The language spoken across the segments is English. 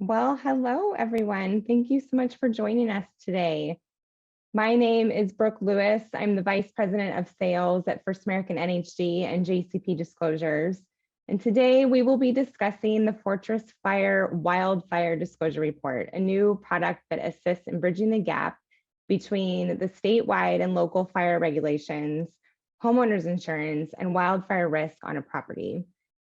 Well, hello, everyone. Thank you so much for joining us today. My name is Brooke Lewis. I'm the Vice President of Sales at First American NHD and JCP Disclosures. And today we will be discussing the Fortress Fire Wildfire Disclosure Report, a new product that assists in bridging the gap between the statewide and local fire regulations, homeowners insurance, and wildfire risk on a property.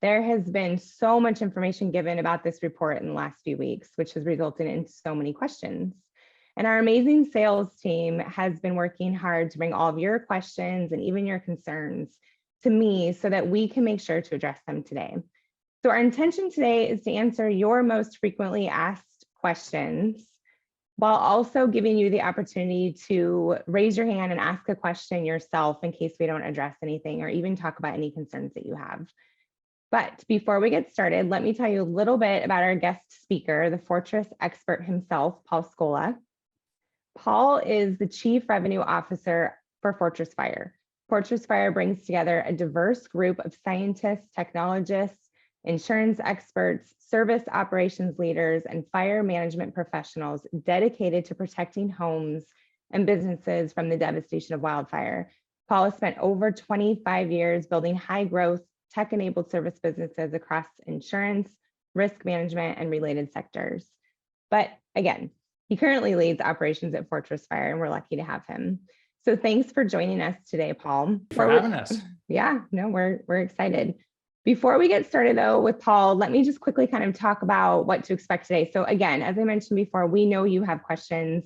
There has been so much information given about this report in the last few weeks, which has resulted in so many questions. And our amazing sales team has been working hard to bring all of your questions and even your concerns to me so that we can make sure to address them today. So our intention today is to answer your most frequently asked questions while also giving you the opportunity to raise your hand and ask a question yourself in case we don't address anything or even talk about any concerns that you have. But before we get started, let me tell you a little bit about our guest speaker, the Fortress expert himself, Paul Scola. Paul is the Chief Revenue Officer for Fortress Fire. Fortress Fire brings together a diverse group of scientists, technologists, insurance experts, service operations leaders, and fire management professionals dedicated to protecting homes and businesses from the devastation of wildfire. Paul has spent over 25 years building high-growth, tech-enabled service businesses across insurance, risk management, and related sectors. But again, he currently leads operations at Fortress Fire, and we're lucky to have him. So thanks for joining us today, Paul. For having us. Yeah, no, we're excited. Before we get started though with Paul, let me just quickly kind of talk about what to expect today. So again, as I mentioned before, we know you have questions.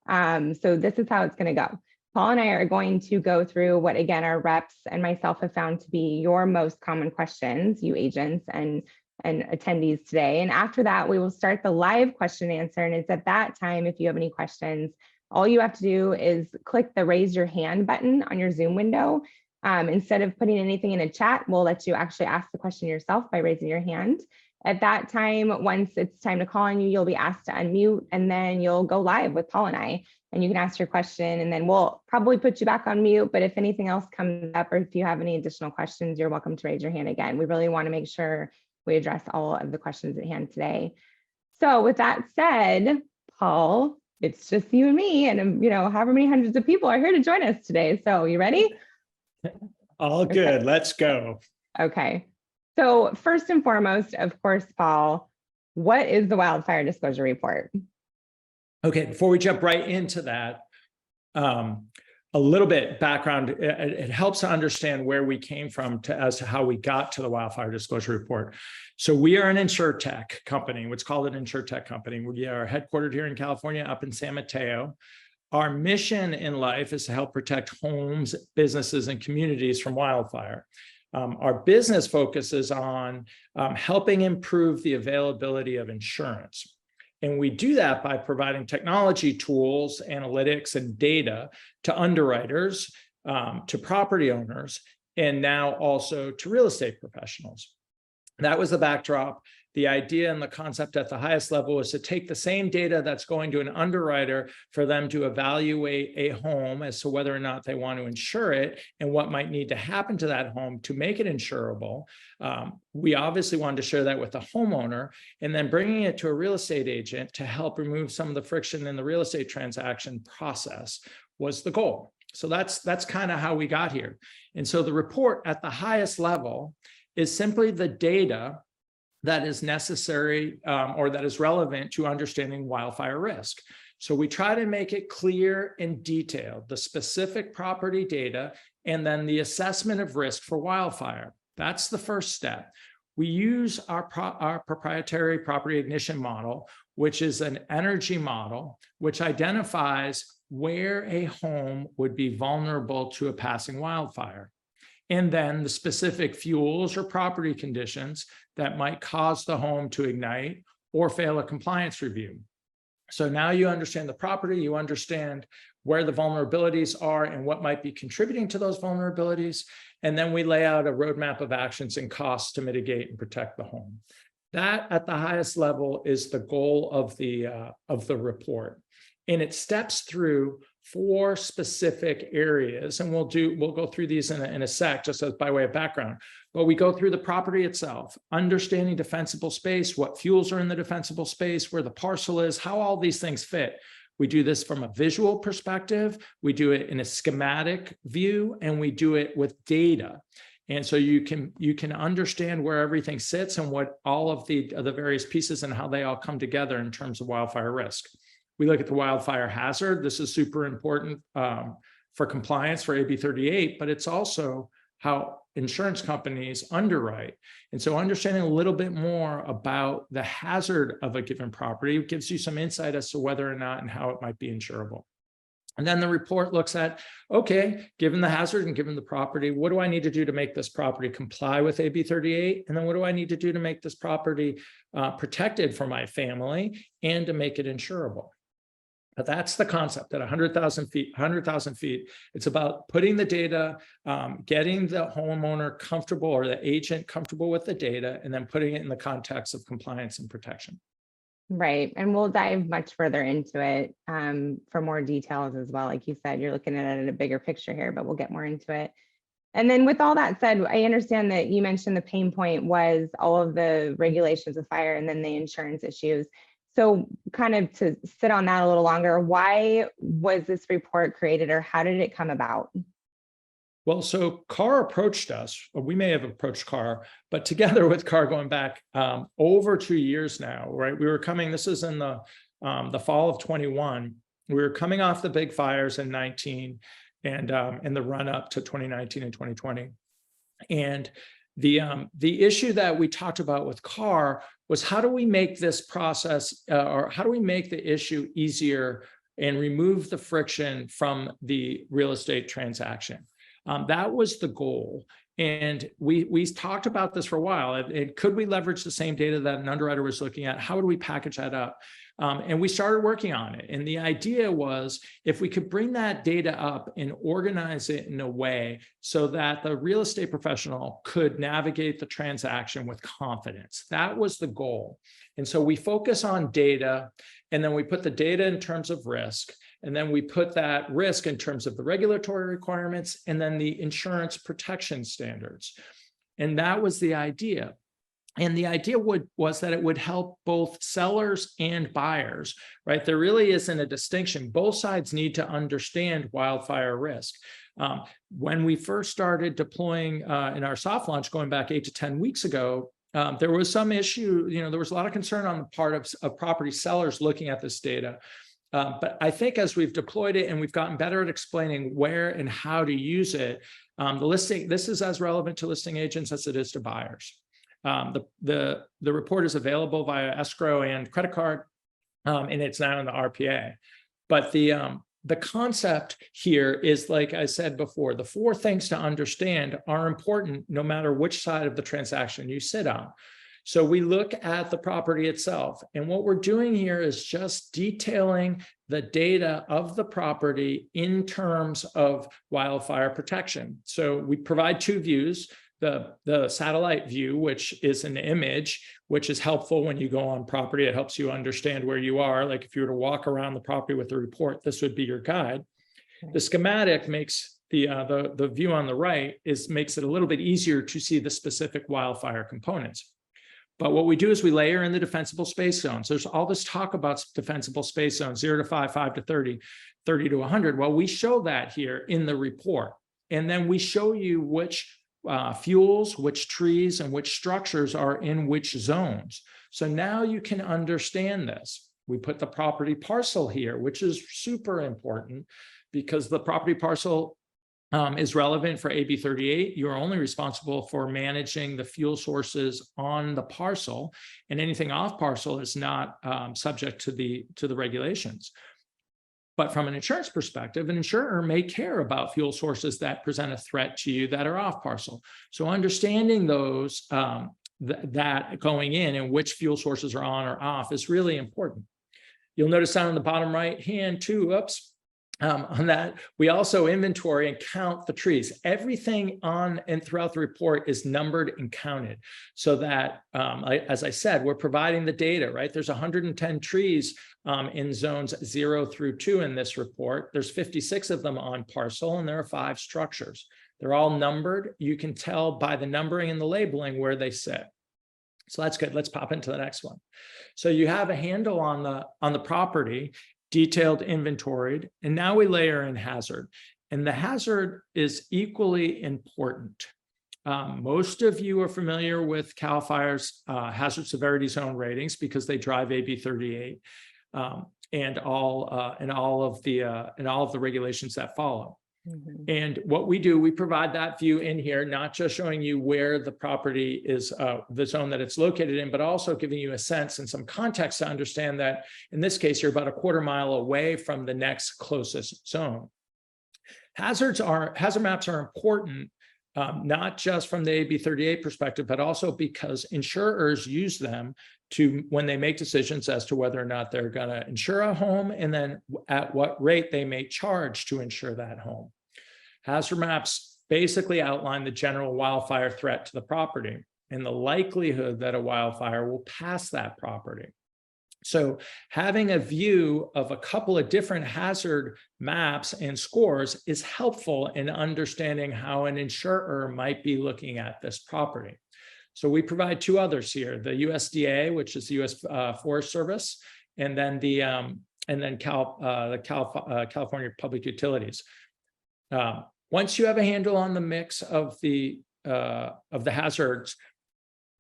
So this is how it's going to go. Paul and I are going to go through what, again, our reps and myself have found to be your most common questions, you agents and attendees today. And after that, we will start the live question and answer. And it's at that time, if you have any questions, all you have to do is click the raise your hand button on your Zoom window. Instead of putting anything in a chat, we'll let you actually ask the question yourself by raising your hand. At that time, once it's time to call on you, you'll be asked to unmute, and then you'll go live with Paul and I. And you can ask your question, and then we'll probably put you back on mute. But if anything else comes up, or if you have any additional questions, you're welcome to raise your hand again. We really want to make sure we address all of the questions at hand today. So with that said, Paul, it's just you and me, and however many hundreds of people are here to join us today. So you ready? All good. Okay. Let's go. Okay. So first and foremost, of course, Paul, what is the Wildfire Disclosure Report? Okay, before we jump right into that, a little bit background. It helps to understand where we came from as to how we got to the Wildfire Disclosure Report. So we are an insurtech company. What's called an insurtech company. We are headquartered here in California, up in San Mateo. Our mission in life is to help protect homes, businesses, and communities from wildfire. Our business focuses on helping improve the availability of insurance. And we do that by providing technology tools, analytics, and data to underwriters, to property owners, and now also to real estate professionals. That was the backdrop. The idea and the concept at the highest level is to take the same data that's going to an underwriter for them to evaluate a home as to whether or not they want to insure it and what might need to happen to that home to make it insurable. We obviously wanted to share that with the homeowner, and then bringing it to a real estate agent to help remove some of the friction in the real estate transaction process was the goal. So that's kind of how we got here. And so the report at the highest level is simply the data that is necessary or that is relevant to understanding wildfire risk. So we try to make it clear and detailed, the specific property data, and then the assessment of risk for wildfire. That's the first step. We use our proprietary property ignition model, which is an energy model, which identifies where a home would be vulnerable to a passing wildfire, and then the specific fuels or property conditions that might cause the home to ignite or fail a compliance review. So now you understand the property, you understand where the vulnerabilities are and what might be contributing to those vulnerabilities, and then we lay out a roadmap of actions and costs to mitigate and protect the home. That, at the highest level, is the goal of the report. And it steps through 4 specific areas, and we'll go through these in a sec, just as by way of background. But we go through the property itself, understanding defensible space, what fuels are in the defensible space, where the parcel is, how all these things fit. We do this from a visual perspective, we do it in a schematic view, and we do it with data. And so you can understand where everything sits and what all of the various pieces and how they all come together in terms of wildfire risk. We look at the wildfire hazard. This is super important for compliance for AB 38, but it's also how insurance companies underwrite. And so understanding a little bit more about the hazard of a given property gives you some insight as to whether or not and how it might be insurable. And then the report looks at, okay, given the hazard and given the property, what do I need to do to make this property comply with AB 38? And then what do I need to do to make this property protected for my family and to make it insurable? But that's the concept at 100,000 feet. It's about putting the data, getting the homeowner comfortable or the agent comfortable with the data, and then putting it in the context of compliance and protection. Right. And we'll dive much further into it for more details as well. Like you said, you're looking at it in a bigger picture here, but we'll get more into it. And then with all that said, I understand that you mentioned the pain point was all of the regulations of fire and then the insurance issues. So kind of to sit on that a little longer, why was this report created or how did it come about? Well, so CAR approached us, or we may have approached CAR, but together with CAR going back over 2 years now, right? We were coming, this is in the fall of 21. We were coming off the big fires in 19 and in the run up to 2019 and 2020. And the issue that we talked about with CAR was how do we make this process or how do we make the issue easier and remove the friction from the real estate transaction? That was the goal. And we talked about this for a while. Could we leverage the same data that an underwriter was looking at? How would we package that up? And we started working on it. And the idea was if we could bring that data up and organize it in a way so that the real estate professional could navigate the transaction with confidence. That was the goal. And so we focus on data, and then we put the data in terms of risk. And then we put that risk in terms of the regulatory requirements and then the insurance protection standards. And that was the idea. And the idea was that it would help both sellers and buyers, right? There really isn't a distinction. Both sides need to understand wildfire risk. When we first started deploying in our soft launch going back 8 to 10 weeks ago, there was some issue, there was a lot of concern on the part of property sellers looking at this data. But I think as we've deployed it and we've gotten better at explaining where and how to use it, this is as relevant to listing agents as it is to buyers. The report is available via escrow and credit card, and it's now in the RPA. But the concept here is, like I said before, the 4 things to understand are important no matter which side of the transaction you sit on. So we look at the property itself, and what we're doing here is just detailing the data of the property in terms of wildfire protection. So we provide 2 views, the satellite view, which is an image, which is helpful when you go on property. It helps you understand where you are. Like if you were to walk around the property with the report, this would be your guide. The schematic makes the view on the right makes it a little bit easier to see the specific wildfire components. But what we do is we layer in the defensible space zones. There's all this talk about defensible space zones, 0 to 5, 5 to 30, 30 to 100. Well, we show that here in the report. And then we show you which fuels, which trees, and which structures are in which zones. So now you can understand this. We put the property parcel here, which is super important because the property parcel is relevant for AB 38. You're only responsible for managing the fuel sources on the parcel, and anything off parcel is not subject to the regulations. But from an insurance perspective, an insurer may care about fuel sources that present a threat to you that are off parcel. So understanding those that going in and which fuel sources are on or off is really important. You'll notice down in the bottom right hand too, On that, we also inventory and count the trees. Everything on and throughout the report is numbered and counted so that, as I said, we're providing the data, right? There's 110 trees in zones 0 through 2 in this report. There's 56 of them on parcel, and there are 5 structures. They're all numbered. You can tell by the numbering and the labeling where they sit. So that's good. Let's pop into the next one. So you have a handle on the property, detailed, inventoried, and now we layer in hazard. And the hazard is equally important. Most of you are familiar with CAL FIRE's hazard severity zone ratings because they drive AB 38 and all of the regulations that follow. Mm-hmm. And what we do, we provide that view in here, not just showing you where the property is, the zone that it's located in, but also giving you a sense and some context to understand that in this case, you're about a quarter mile away from the next closest zone. Hazard maps are important, not just from the AB 38 perspective, but also because insurers use them when they make decisions as to whether or not they're going to insure a home and then at what rate they may charge to insure that home. Hazard maps basically outline the general wildfire threat to the property and the likelihood that a wildfire will pass that property. So having a view of a couple of different hazard maps and scores is helpful in understanding how an insurer might be looking at this property. So we provide 2 others here: the USDA, which is the U.S. Forest Service, and then the California Public Utilities. Once you have a handle on the mix of the hazards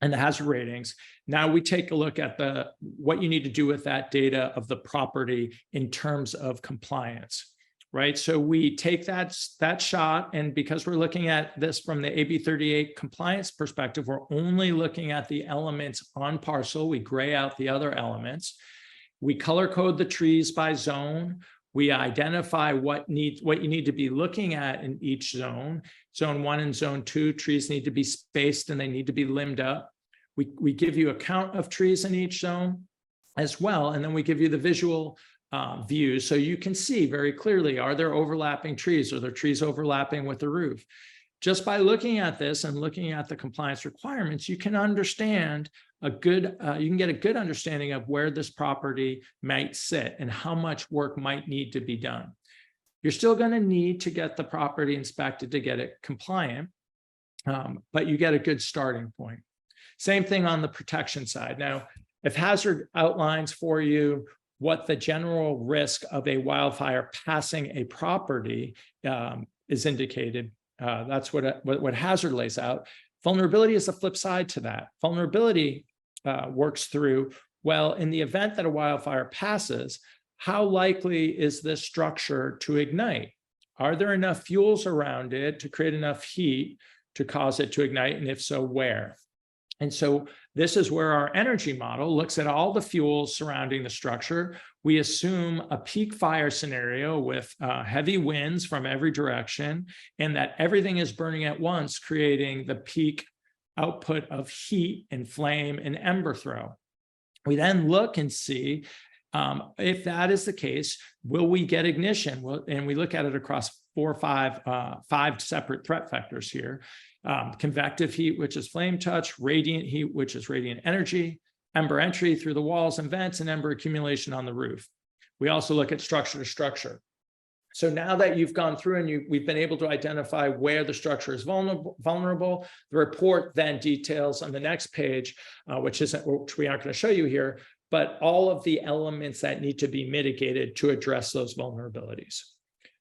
and the hazard ratings, now we take a look at what you need to do with that data of the property in terms of compliance. Right, so we take that shot, and because we're looking at this from the AB 38 compliance perspective, we're only looking at the elements on parcel. We gray out the other elements. We color code the trees by zone. We identify what you need to be looking at in each zone. Zone 1 and zone 2, trees need to be spaced and they need to be limbed up. We give you a count of trees in each zone as well, and then we give you the visual views so you can see very clearly, are there overlapping trees? Are there trees overlapping with the roof? Just by looking at this and looking at the compliance requirements, you can understand you can get a good understanding of where this property might sit and how much work might need to be done. You're still going to need to get the property inspected to get it compliant, but you get a good starting point. Same thing on the protection side. Now, if hazard outlines for you what the general risk of a wildfire passing a property is indicated, that's what hazard lays out. Vulnerability is the flip side to that. Vulnerability works through, well, in the event that a wildfire passes, how likely is this structure to ignite? Are there enough fuels around it to create enough heat to cause it to ignite? And if so, where? And so this is where our energy model looks at all the fuels surrounding the structure. We assume a peak fire scenario with heavy winds from every direction, and that everything is burning at once, creating the peak output of heat and flame and ember throw. We then look and see if that is the case, will we get ignition? And we look at it across 4 or 5 separate threat vectors here. Convective heat, which is flame touch; radiant heat, which is radiant energy; ember entry through the walls and vents; and ember accumulation on the roof. We also look at structure to structure. So now that you've gone through and we've been able to identify where the structure is vulnerable, the report then details on the next page, which we aren't going to show you here, but all of the elements that need to be mitigated to address those vulnerabilities.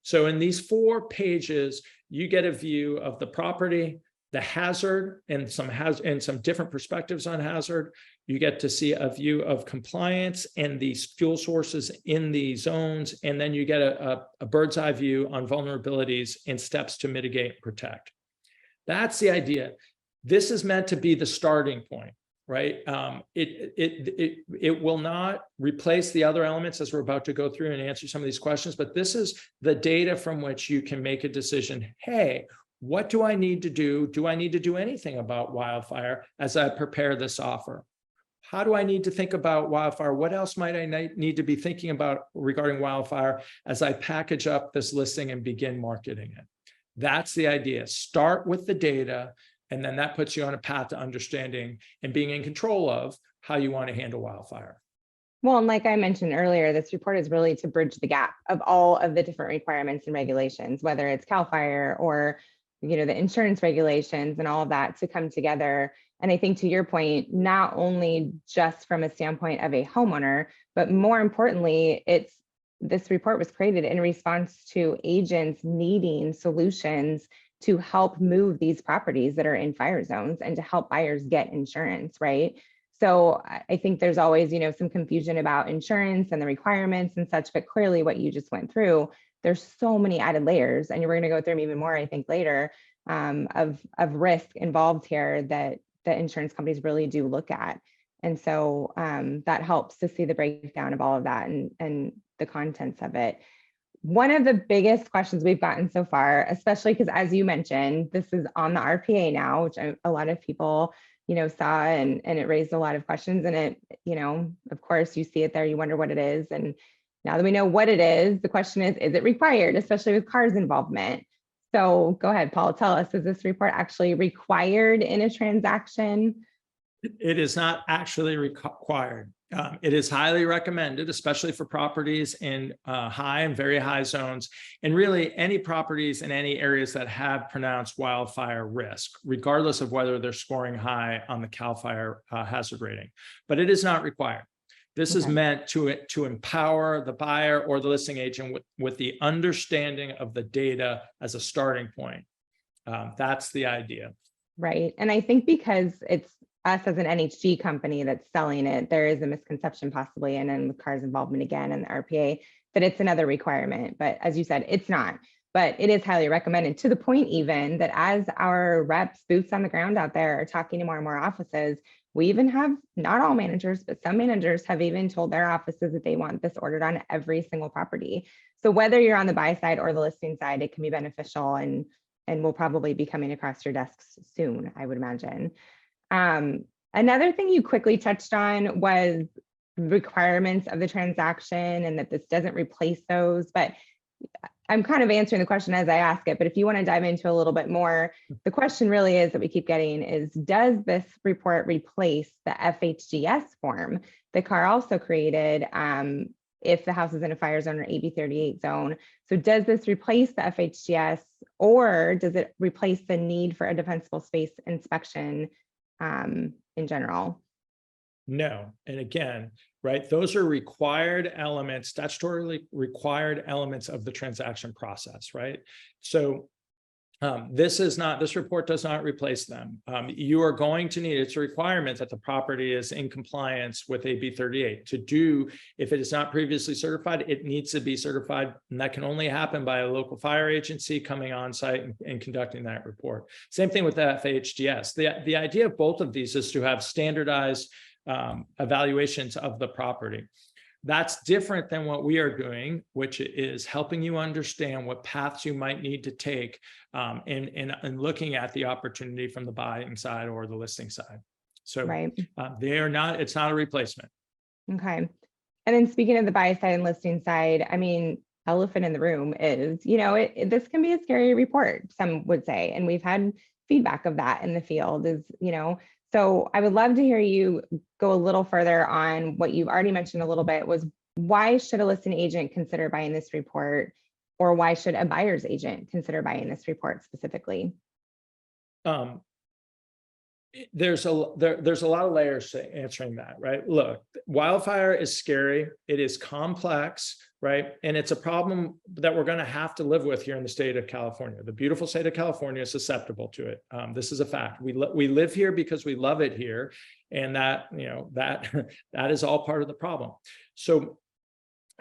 So in these 4 pages, you get a view of the property, the hazard, and some different perspectives on hazard. You get to see a view of compliance and the fuel sources in the zones, and then you get a bird's eye view on vulnerabilities and steps to mitigate and protect. That's the idea. This is meant to be the starting point, right? It will not replace the other elements as we're about to go through and answer some of these questions, but this is the data from which you can make a decision. Hey, what do I need to do? Do I need to do anything about wildfire as I prepare this offer? how do I need to think about wildfire? What else might I need to be thinking about regarding wildfire as I package up this listing and begin marketing it? That's the idea. Start with the data, and then that puts you on a path to understanding and being in control of how you want to handle wildfire. Well, and like I mentioned earlier, this report is really to bridge the gap of all of the different requirements and regulations, whether it's CAL FIRE or the insurance regulations and all of that to come together. And I think to your point, not only just from a standpoint of a homeowner, but more importantly, this report was created in response to agents needing solutions to help move these properties that are in fire zones and to help buyers get insurance, right? So I think there's always, some confusion about insurance and the requirements and such, but clearly what you just went through, there's so many added layers, and we're going to go through them even more, I think, later, of risk involved here that insurance companies really do look at. And so that helps to see the breakdown of all of that and the contents of it. One of the biggest questions we've gotten so far, especially because, as you mentioned, this is on the RPA now, which a lot of people saw, and it raised a lot of questions. And it, of course, you see it there, you wonder what it is. And now that we know what it is, the question is it required, especially with CAR's involvement? So go ahead, Paul, tell us, is this report actually required in a transaction? It is not actually required. It is highly recommended, especially for properties in high and very high zones, and really any properties in any areas that have pronounced wildfire risk, regardless of whether they're scoring high on the CAL FIRE hazard rating. But it is not required. This is meant to empower the buyer or the listing agent with the understanding of the data as a starting point. That's the idea. Right. And I think because it's us as an NHG company that's selling it, there is a misconception possibly, and then with CAR's involvement again and the RPA, that it's another requirement. But as you said, it's not. But it is highly recommended, to the point even that as our reps, boots on the ground out there, are talking to more and more offices, we even have, not all managers, but some managers have even told their offices that they want this ordered on every single property. So whether you're on the buy side or the listing side, it can be beneficial, and will probably be coming across your desks soon, I would imagine. Another thing you quickly touched on was requirements of the transaction, and that this doesn't replace those, but I'm kind of answering the question as I ask it, but if you want to dive into a little bit more, the question really is that we keep getting is, does this report replace the FHGS form that CAR also created if the house is in a fire zone or AB 38 zone? So does this replace the FHGS, or does it replace the need for a defensible space inspection in general? No. And again, right, those are required elements, statutorily required elements of the transaction process, right? So this report does not replace them. You are going to need, it's a requirement that the property is in compliance with AB 38. To do, if it is not previously certified, it needs to be certified, and that can only happen by a local fire agency coming on site and conducting that report. Same thing with the FHGS. The idea of both of these is to have standardized evaluations of the property. That's different than what we are doing, which is helping you understand what paths you might need to take in looking at the opportunity from the buying side or the listing side. So right. They are not, it's not a replacement. Okay. And then speaking of the buy side and listing side, I mean, elephant in the room is, this can be a scary report, some would say, and we've had feedback of that in the field is, so I would love to hear you go a little further on what you've already mentioned a little bit, was why should a listing agent consider buying this report, or why should a buyer's agent consider buying this report specifically? There's a lot of layers to answering that, right? Look, wildfire is scary. It is complex, right? And it's a problem that we're going to have to live with here in the state of California. The beautiful state of California is susceptible to it. This is a fact. We live here because we love it here, and that that is all part of the problem. So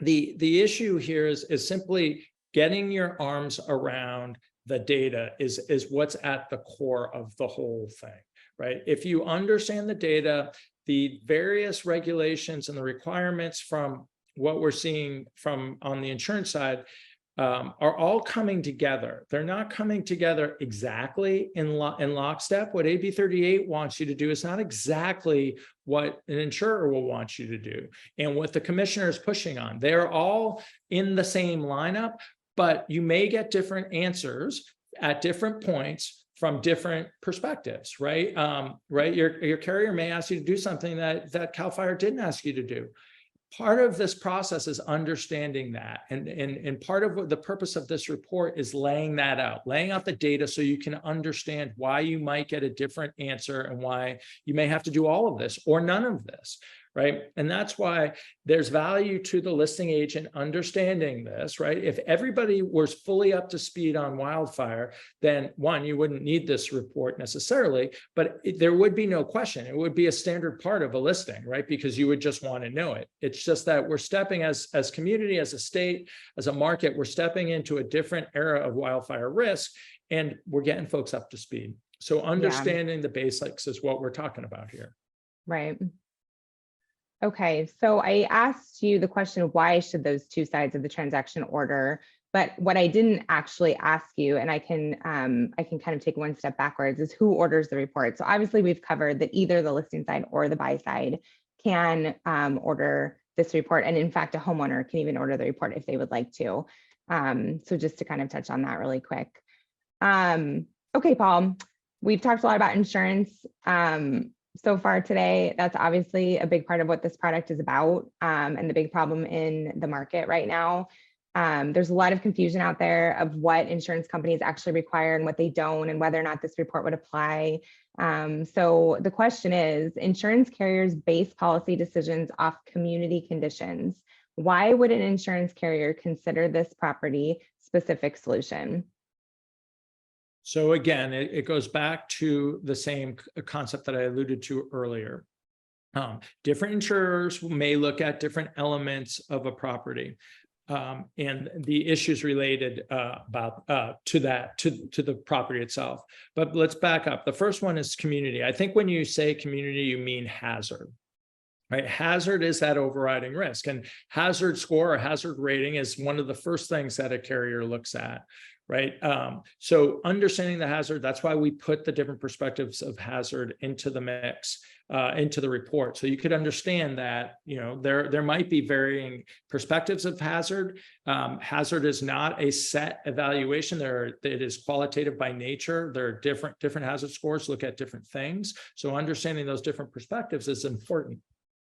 the issue here is simply getting your arms around the data is what's at the core of the whole thing. Right? If you understand the data, the various regulations and the requirements from what we're seeing from on the insurance side, are all coming together. They're not coming together exactly in lockstep. What AB 38 wants you to do is not exactly what an insurer will want you to do and what the commissioner is pushing on. They're all in the same lineup, but you may get different answers at different points from different perspectives, right? Right. Your carrier may ask you to do something that CAL FIRE didn't ask you to do. Part of this process is understanding that. And part of what the purpose of this report is laying that out, laying out the data so you can understand why you might get a different answer and why you may have to do all of this or none of this, right? And that's why there's value to the listing agent understanding this, right? If everybody was fully up to speed on wildfire, then one, you wouldn't need this report necessarily, but there would be no question. It would be a standard part of a listing, right? Because you would just want to know it. It's just that we're stepping as community, as a state, as a market, we're stepping into a different era of wildfire risk, and we're getting folks up to speed. So understanding the basics is what we're talking about here. Right. Okay, so I asked you the question, why should those two sides of the transaction order? But what I didn't actually ask you, and I can kind of take one step backwards, is who orders the report. So obviously we've covered that either the listing side or the buy side can order this report. And in fact, a homeowner can even order the report if they would like to. So just to kind of touch on that really quick. Okay, Paul, we've talked a lot about insurance so far today. That's obviously a big part of what this product is about, and the big problem in the market right now. There's a lot of confusion out there of what insurance companies actually require and what they don't, and whether or not this report would apply. So the question is, insurance carriers base policy decisions off community conditions. Why would an insurance carrier consider this property specific solution? So again, it goes back to the same concept that I alluded to earlier. Different insurers may look at different elements of a property, and the issues related to the property itself. But let's back up. The first one is community. I think when you say community, you mean hazard. Right? Hazard is that overriding risk, and hazard score or hazard rating is one of the first things that a carrier looks at. Right. So understanding the hazard, that's why we put the different perspectives of hazard into the mix, into the report. So you could understand that, you know, there might be varying perspectives of hazard. Hazard is not a set evaluation. It is qualitative by nature. There are different hazard scores, look at different things. So understanding those different perspectives is important,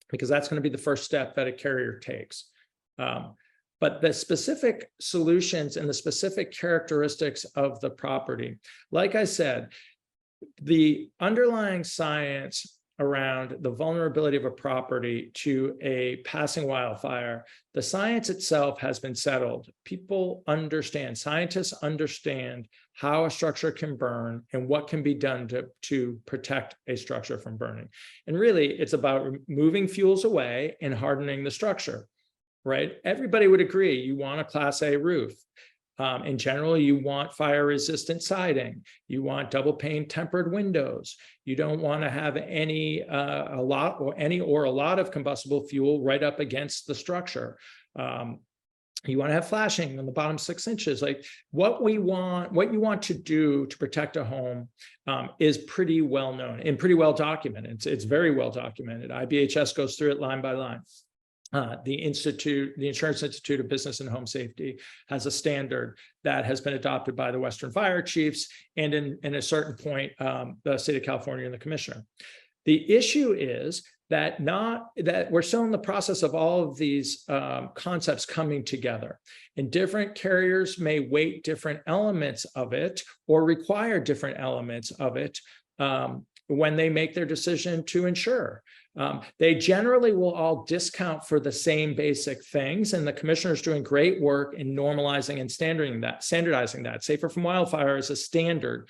because that's going to be the first step that a carrier takes. But the specific solutions and the specific characteristics of the property, like I said, the underlying science around the vulnerability of a property to a passing wildfire, the science itself has been settled. People understand, scientists understand how a structure can burn and what can be done to protect a structure from burning. And really, it's about moving fuels away and hardening the structure. Right? Everybody would agree you want a Class A roof. In general, you want fire-resistant siding. You want double pane tempered windows. You don't want to have a lot of combustible fuel right up against the structure. You want to have flashing on the bottom 6 inches. Like what you want to do to protect a home is pretty well known and pretty well documented. It's very well documented. IBHS goes through it line by line. The Insurance Institute of Business and Home Safety has a standard that has been adopted by the Western Fire Chiefs, and in a certain point, the state of California and the commissioner. The issue is that we're still in the process of all of these concepts coming together, and different carriers may weight different elements of it or require different elements of it when they make their decision to insure. They generally will all discount for the same basic things, and the commissioner is doing great work in normalizing and standardizing that. Safer from wildfire is a standard.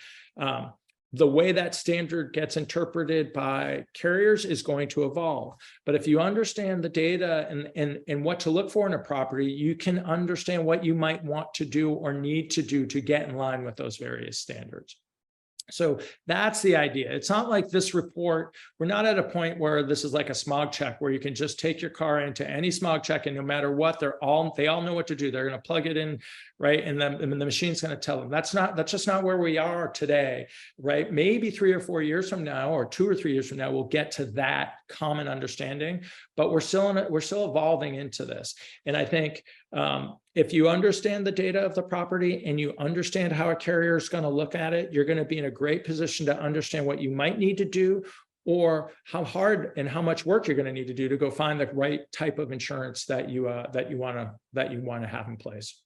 The way that standard gets interpreted by carriers is going to evolve. But if you understand the data and what to look for in a property, you can understand what you might want to do or need to do to get in line with those various standards. So that's the idea. It's not like this report, we're not at a point where this is like a smog check where you can just take your car into any smog check and no matter what, they all know what to do. They're going to plug it in, right? And then the machine's going to tell them. That's just not where we are today, right? Maybe 3 or 4 years from now, or 2 or 3 years from now, we'll get to that common understanding, but we're still evolving into this. And I think if you understand the data of the property and you understand how a carrier is going to look at it, you're going to be in a great position to understand what you might need to do or how hard and how much work you're going to need to do to go find the right type of insurance that you want to have in place.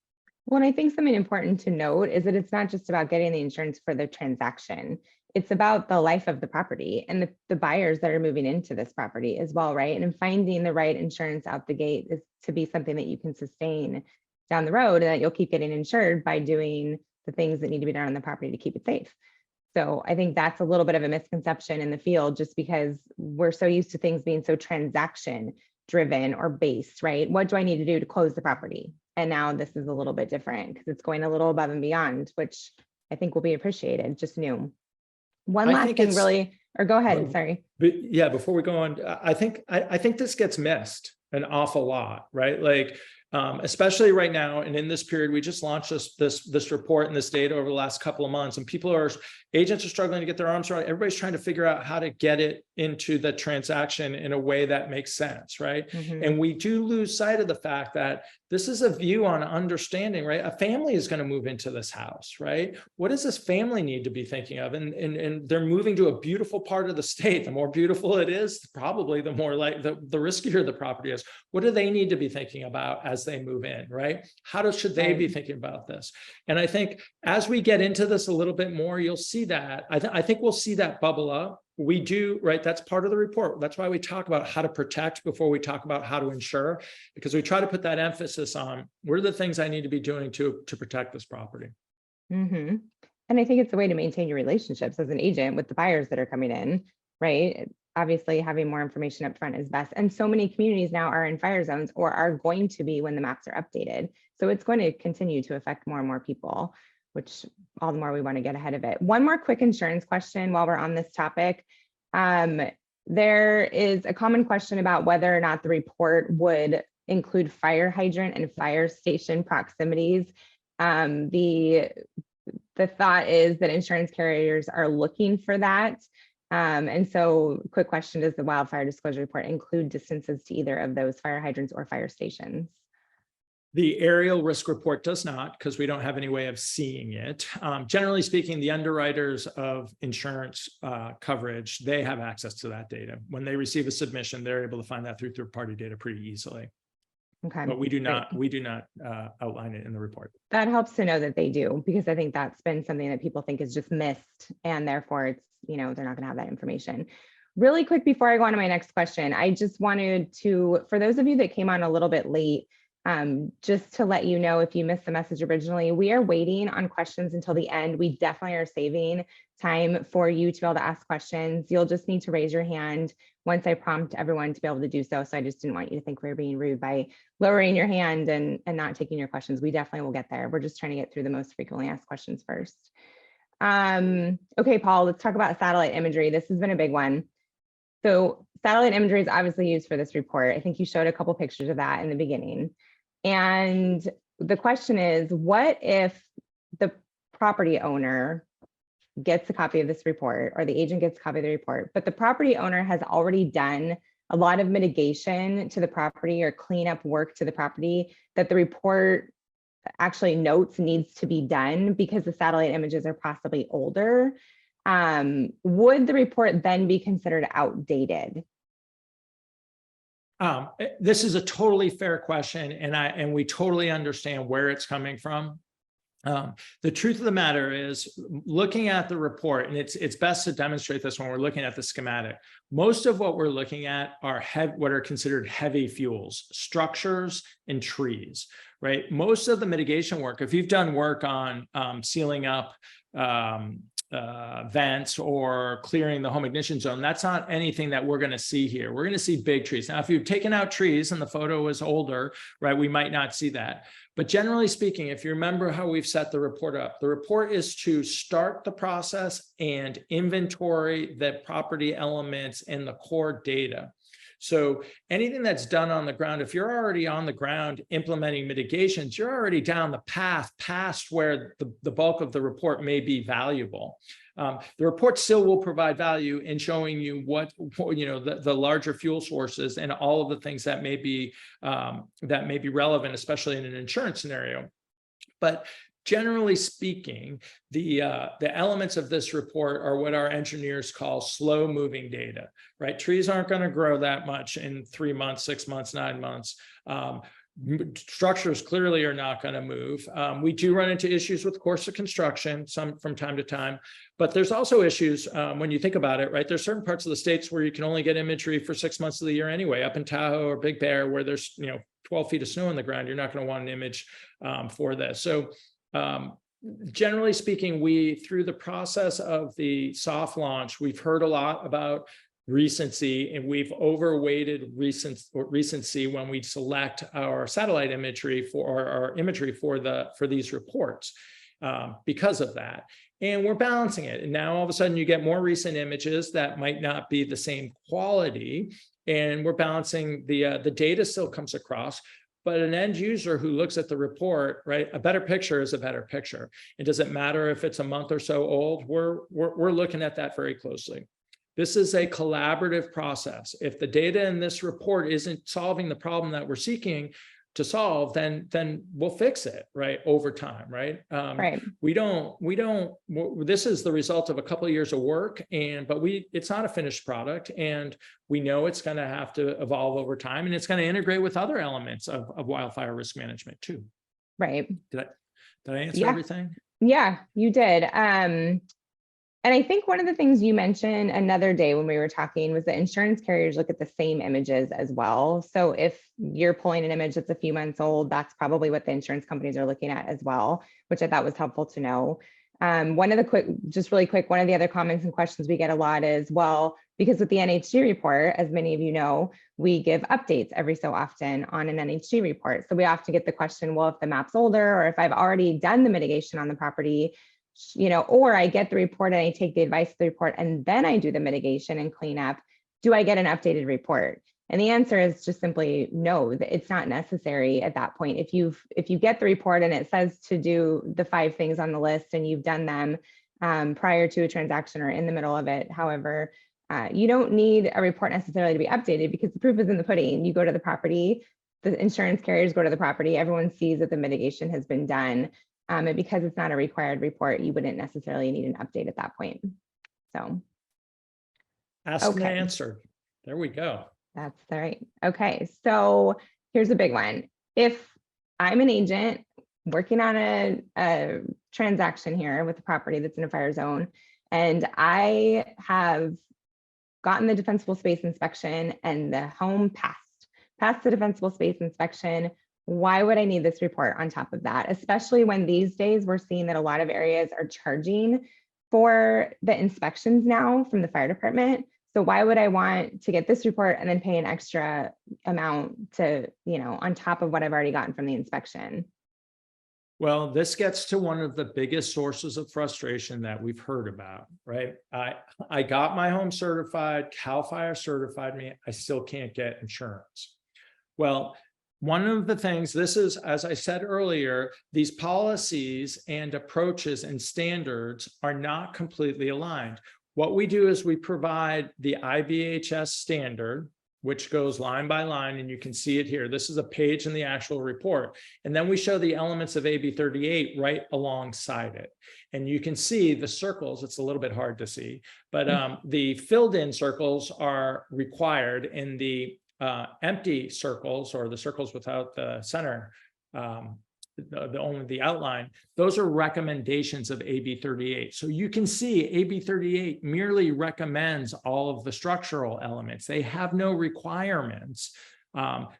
Well, and I think something important to note is that it's not just about getting the insurance for the transaction. It's about the life of the property and the buyers that are moving into this property as well, right? And finding the right insurance out the gate is to be something that you can sustain down the road and that you'll keep getting insured by doing the things that need to be done on the property to keep it safe. So I think that's a little bit of a misconception in the field, just because we're so used to things being so transaction driven or based, right? What do I need to do to close the property? And now this is a little bit different because it's going a little above and beyond, which I think will be appreciated, just new. One last thing really, or go ahead, sorry. But yeah, before we go on, I think this gets missed an awful lot, right? Like, especially right now, and in this period, we just launched this report and this data over the last couple of months, and agents are struggling to get their arms around it. Everybody's trying to figure out how to get it into the transaction in a way that makes sense, right? Mm-hmm. And we do lose sight of the fact that this is a view on understanding, right? A family is going to move into this house, right? What does this family need to be thinking of? And they're moving to a beautiful part of the state. The more beautiful it is, probably the more like the riskier the property is. What do they need to be thinking about as they move in, right? Should they be thinking about this? And I think as we get into this a little bit more, you'll see that. I think we'll see that bubble up. We do, right? That's part of the report. That's why we talk about how to protect before we talk about how to insure, because we try to put that emphasis on what are the things I need to be doing to protect this property. Mm-hmm. And I think it's a way to maintain your relationships as an agent with the buyers that are coming in, right? Obviously, having more information up front is best. And so many communities now are in fire zones or are going to be when the maps are updated. So it's going to continue to affect more and more people, which all the more we want to get ahead of it. One more quick insurance question while we're on this topic. There is a common question about whether or not the report would include fire hydrant and fire station proximities. The thought is that insurance carriers are looking for that. And so quick question, does the wildfire disclosure report include distances to either of those fire hydrants or fire stations? The aerial risk report does not, because we don't have any way of seeing it. Generally speaking, the underwriters of insurance coverage, they have access to that data. When they receive a submission, they're able to find that through third-party data pretty easily. Okay. But we do not outline it in the report. That helps to know that they do, because I think that's been something that people think is just missed, and therefore it's, they're not going to have that information. Really quick, before I go on to my next question, I just wanted to, for those of you that came on a little bit late, just to let you know, if you missed the message originally, we are waiting on questions until the end. We definitely are saving time for you to be able to ask questions. You'll just need to raise your hand once I prompt everyone to be able to do so. So I just didn't want you to think we were being rude by lowering your hand and not taking your questions. We definitely will get there. We're just trying to get through the most frequently asked questions first. Okay, Paul, let's talk about satellite imagery. This has been a big one. So satellite imagery is obviously used for this report. I think you showed a couple pictures of that in the beginning. And the question is, what if the property owner gets a copy of this report, or the agent gets a copy of the report, but the property owner has already done a lot of mitigation to the property or cleanup work to the property that the report actually notes needs to be done because the satellite images are possibly older? Would the report then be considered outdated? This is a totally fair question, and we totally understand where it's coming from. The truth of the matter is, looking at the report, and it's best to demonstrate this when we're looking at the schematic. Most of what we're looking at are what are considered heavy fuels, structures and trees, right? Most of the mitigation work, if you've done work on sealing up vents or clearing the home ignition zone. That's not anything that we're going to see here. We're going to see big trees. Now, if you've taken out trees and the photo is older, right, we might not see that. But generally speaking, if you remember how we've set the report up, the report is to start the process and inventory the property elements and the core data. So anything that's done on the ground, if you're already on the ground implementing mitigations, you're already down the path past where the bulk of the report may be valuable. The report still will provide value in showing you what, the larger fuel sources and all of the things that may be relevant, especially in an insurance scenario. But generally speaking, the elements of this report are what our engineers call slow moving data, right? Trees aren't going to grow that much in 3 months, 6 months, 9 months. Structures clearly are not going to move. We do run into issues with course of construction some from time to time, but there's also issues when you think about it, right? There's certain parts of the states where you can only get imagery for 6 months of the year anyway. Up in Tahoe or Big Bear, where there's 12 feet of snow on the ground, you're not going to want an image for this. So generally speaking, through the process of the soft launch, we've heard a lot about recency, and we've overweighted recency when we select our satellite imagery for our imagery for these reports because of that. And we're balancing it. And now all of a sudden you get more recent images that might not be the same quality, and we're balancing the data still comes across. But an end user who looks at the report, right, a better picture is a better picture. It doesn't matter if it's a month or so old. We're looking at that very closely. This is a collaborative process. If the data in this report isn't solving the problem that we're seeking to solve, then we'll fix it, right, over time, right? Right. This is the result of a couple of years of work, but it's not a finished product, and we know it's going to have to evolve over time, and it's going to integrate with other elements of wildfire risk management too. Right. Did I answer everything? Yeah, you did. And I think one of the things you mentioned another day when we were talking was that insurance carriers look at the same images as well. So if you're pulling an image that's a few months old, that's probably what the insurance companies are looking at as well, which I thought was helpful to know. One of the other comments and questions we get a lot is, well, because with the NHG report, as many of you know, we give updates every so often on an NHG report. So we often get the question, well, if the map's older, or if I've already done the mitigation on the property, or I get the report and I take the advice of the report and then I do the mitigation and cleanup, do I get an updated report? And the answer is just simply no, it's not necessary at that point. If you get the report and it says to do the 5 things on the list and you've done them prior to a transaction or in the middle of it, however, you don't need a report necessarily to be updated because the proof is in the pudding. You go to the property, the insurance carriers go to the property, everyone sees that the mitigation has been done. And because it's not a required report, you wouldn't necessarily need an update at that point. So. Asked and answered. There we go. That's all right. Okay, so here's a big one. If I'm an agent working on a transaction here with a property that's in a fire zone, and I have gotten the defensible space inspection and the home passed the defensible space inspection, why would I need this report on top of that? Especially when these days we're seeing that a lot of areas are charging for the inspections now from the fire department. So why would I want to get this report and then pay an extra amount to, on top of what I've already gotten from the inspection? Well, this gets to one of the biggest sources of frustration that we've heard about, right? I got my home certified, CAL FIRE certified me, I still can't get insurance. Well, one of the things, this is, as I said earlier, these policies and approaches and standards are not completely aligned. What we do is we provide the IBHS standard, which goes line by line, and you can see it here. This is a page in the actual report. And then we show the elements of AB 38 right alongside it. And you can see the circles, it's a little bit hard to see, but the filled in circles are required, in the empty circles, or the circles without the center, only the outline, those are recommendations of AB 38. So you can see AB 38 merely recommends all of the structural elements. They have no requirements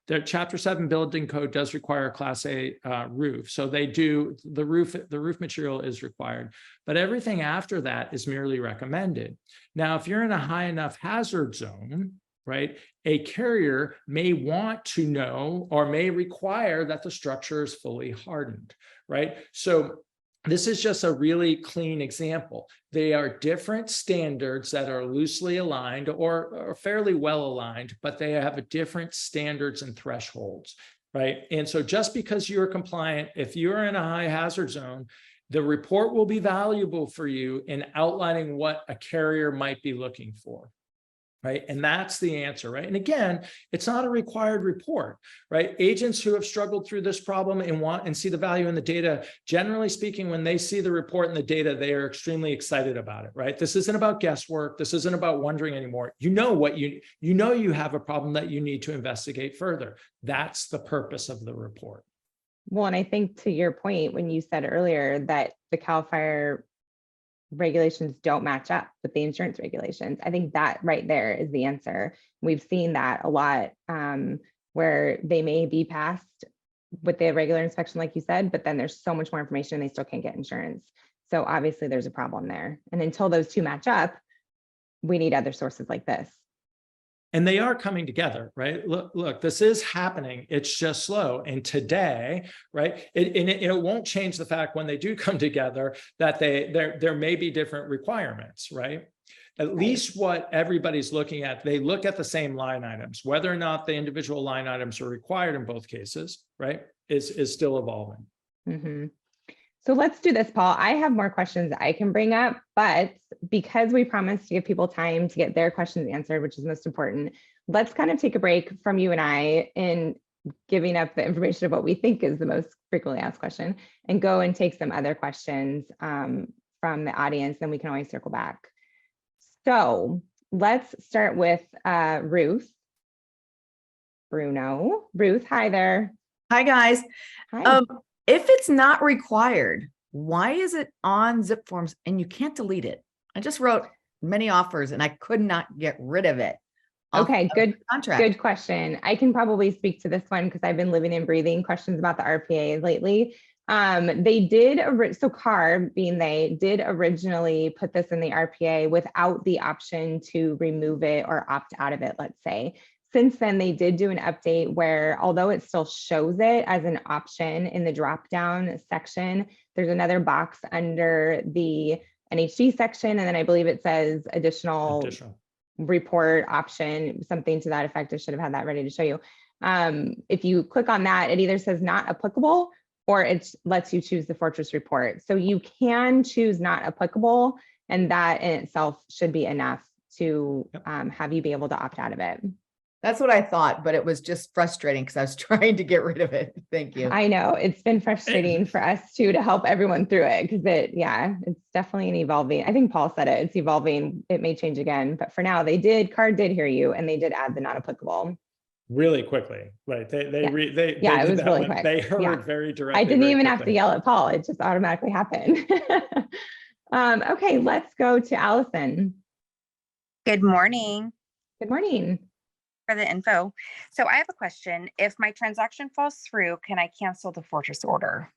Their Chapter 7 building code does require a Class A roof. So they do, the roof material is required, but everything after that is merely recommended. Now, if you're in a high enough hazard zone, right, a carrier may want to know or may require that the structure is fully hardened, right? So this is just a really clean example. They are different standards that are loosely aligned or fairly well aligned, but they have a different standards and thresholds, right? And so just because you're compliant, if you're in a high hazard zone, the report will be valuable for you in outlining what a carrier might be looking for. Right. And that's the answer. Right. And again, it's not a required report. Right. Agents who have struggled through this problem and want and see the value in the data, generally speaking, when they see the report and the data, they are extremely excited about it. Right. This isn't about guesswork. This isn't about wondering anymore. You know what you have a problem that you need to investigate further. That's the purpose of the report. Well, and I think to your point, when you said earlier that the CAL FIRE regulations don't match up with the insurance regulations, I think that right there is the answer. We've seen that a lot, where they may be passed with the regular inspection, like you said, but then there's so much more information and they still can't get insurance. So obviously there's a problem there. And until those two match up, we need other sources like this. And they are coming together, right? Look, this is happening. It's just slow. And today, right, it won't change the fact when they do come together that there may be different requirements, right? At least what everybody's looking at, they look at the same line items. Whether or not the individual line items are required in both cases, right, is still evolving. Mm-hmm. So let's do this, Paul. I have more questions I can bring up, but because we promised to give people time to get their questions answered, which is most important, let's kind of take a break from you and I in giving up the information of what we think is the most frequently asked question and go and take some other questions from the audience, then we can always circle back. So let's start with Ruth. Ruth, hi there. Hi, guys. Hi. If it's not required, why is it on zip forms and you can't delete it? I just wrote many offers and I could not get rid of it. Okay, good contract. Good question. I can probably speak to this one because I've been living and breathing questions about the RPA lately. They did, so CAR, being they did originally put this in the RPA without the option to remove it or opt out of it, let's say. Since then, they did do an update where, although it still shows it as an option in the drop-down section, there's another box under the NHG section, and then I believe it says additional report option, something to that effect. I should have had that ready to show you. If you click on that, it either says not applicable or it lets you choose the Fortress report. So you can choose not applicable, and that in itself should be enough to have you be able to opt out of it. That's what I thought, but it was just frustrating because I was trying to get rid of it. Thank you. I know it's been frustrating for us too, to help everyone through it, because it's definitely an evolving. I think Paul said it, it's evolving. It may change again, but for now CAR did hear you and they did add the not applicable. Really quickly, right? They it was really quick. They heard very directly. I didn't even have to yell at Paul. It just automatically happened. Okay, let's go to Allison. Good morning. Good morning. For the info. So I have a question. If my transaction falls through, can I cancel the Fortress order?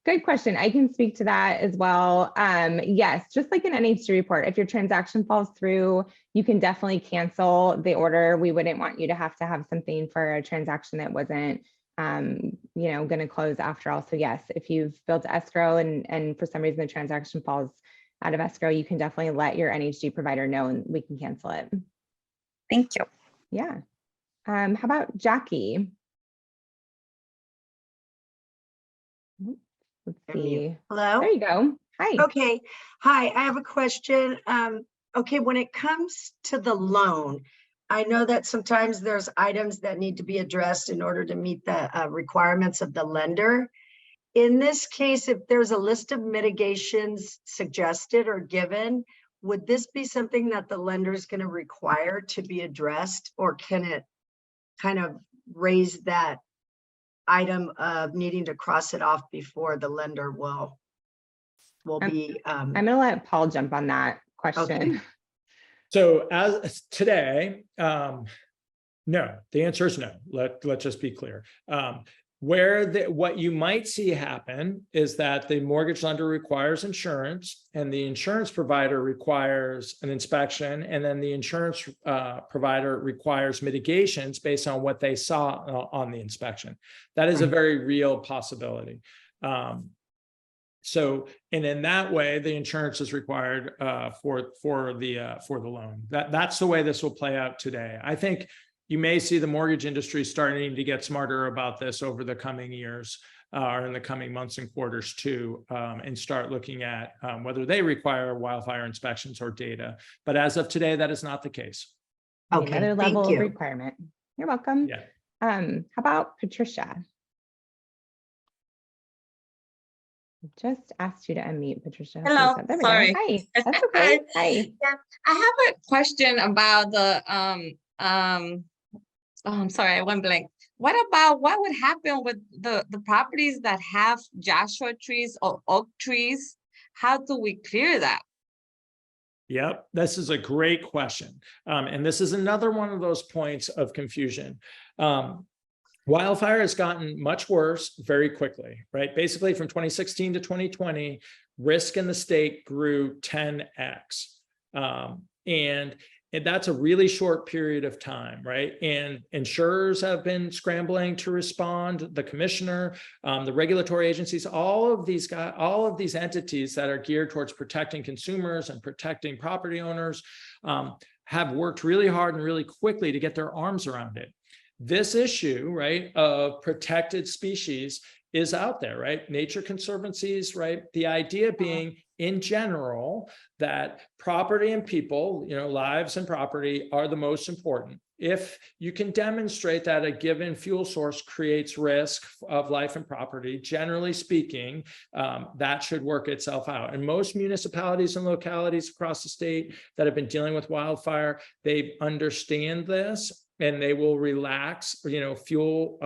Good question. I can speak to that as well. Yes, just like an NHG report, if your transaction falls through, you can definitely cancel the order. We wouldn't want you to have something for a transaction that wasn't going to close after all. So yes, if you've built escrow and for some reason the transaction falls out of escrow, you can definitely let your NHG provider know and we can cancel it. Thank you. Yeah. How about Jackie? Let's see. Hello. There you go. Hi. Okay. Hi, I have a question. Okay, when it comes to the loan, I know that sometimes there's items that need to be addressed in order to meet the requirements of the lender. In this case, if there's a list of mitigations suggested or given, would this be something that the lender is going to require to be addressed, or can it kind of raise that item of needing to cross it off before the lender will be? I'm going to let Paul jump on that question. Okay. So as today, No, the answer is no. Let's just be clear. What you might see happen is that the mortgage lender requires insurance and the insurance provider requires an inspection, and then the insurance provider requires mitigations based on what they saw on the inspection. That is a very real possibility. So, and in that way, the insurance is required for the loan. That's the way this will play out today. I think you may see the mortgage industry starting to get smarter about this over the coming years or in the coming months and quarters too, and start looking at whether they require wildfire inspections or data. But as of today, that is not the case. Okay, Another level thank of you. requirement. You're welcome. Yeah. How about Patricia? Just asked you to unmute, Patricia. Hello, There we sorry. go. Hi, that's okay. Hi. Yeah, I have a question about the oh, I'm sorry, I went blank. What would happen with the properties that have Joshua trees or oak trees? How do we clear that? Yep, this is a great question. And this is another one of those points of confusion. Wildfire has gotten much worse very quickly, right? Basically from 2016 to 2020, risk in the state grew 10x. And that's a really short period of time, right? And insurers have been scrambling to respond, the commissioner, the regulatory agencies, all of these entities that are geared towards protecting consumers and protecting property owners have worked really hard and really quickly to get their arms around it. This issue, right, of protected species is out there, right? Nature conservancies, right? The idea being in general that property and people, lives and property are the most important. If you can demonstrate that a given fuel source creates risk of life and property, generally speaking, that should work itself out. And most municipalities and localities across the state that have been dealing with wildfire, they understand this. And they will relax, fuel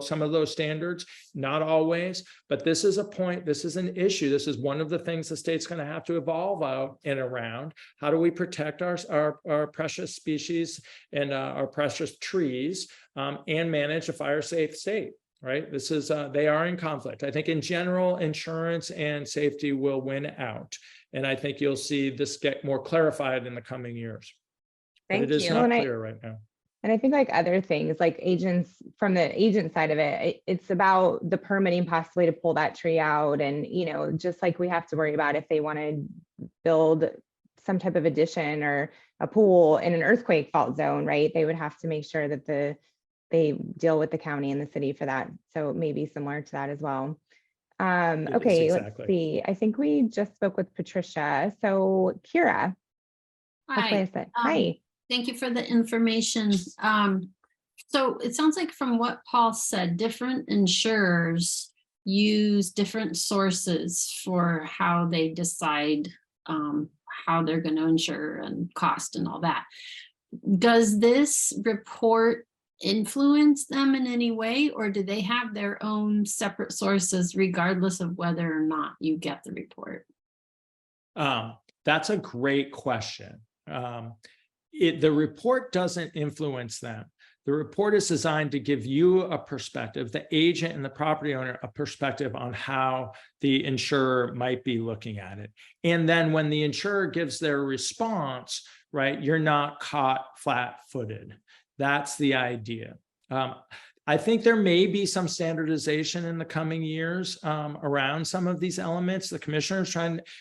some of those standards, not always, but this is a point, this is an issue. This is one of the things the state's going to have to evolve out and around. How do we protect our precious species and our precious trees and manage a fire safe state, right? This is, they are in conflict. I think in general, insurance and safety will win out. And I think you'll see this get more clarified in the coming years. Thank It is you. not clear right now. And I think like other things, like agents, from the agent side of it, it's about the permitting possibly to pull that tree out. And, just like we have to worry about if they want to build some type of addition or a pool in an earthquake fault zone, right? They would have to make sure that they deal with the county and the city for that. So it may be similar to that as well. Okay, exactly. Let's see. I think we just spoke with Patricia. So Kira. Hi. Hi. Thank you for the information. So it sounds like from what Paul said, different insurers use different sources for how they decide how they're going to insure and cost and all that. Does this report influence them in any way, or do they have their own separate sources regardless of whether or not you get the report? That's a great question. The report doesn't influence them. The report is designed to give you a perspective, the agent and the property owner, a perspective on how the insurer might be looking at it. And then when the insurer gives their response, right, you're not caught flat-footed. That's the idea. I think there may be some standardization in the coming years around some of these elements. The commissioner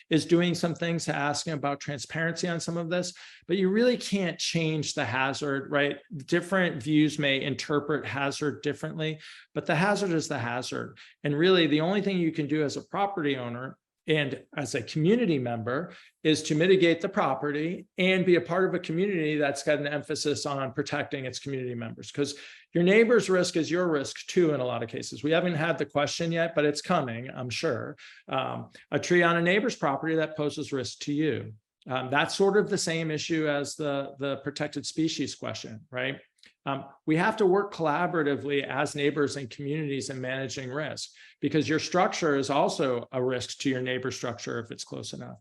is doing some things to asking about transparency on some of this, but you really can't change the hazard, right? Different views may interpret hazard differently, but the hazard is the hazard. And really the only thing you can do as a property owner and as a community member is to mitigate the property and be a part of a community that's got an emphasis on protecting its community members, because your neighbor's risk is your risk too in a lot of cases. We haven't had the question yet, but it's coming, I'm sure. A tree on a neighbor's property that poses risk to you. That's sort of the same issue as the protected species question, right? We have to work collaboratively as neighbors and communities in managing risk, because your structure is also a risk to your neighbor's structure if it's close enough.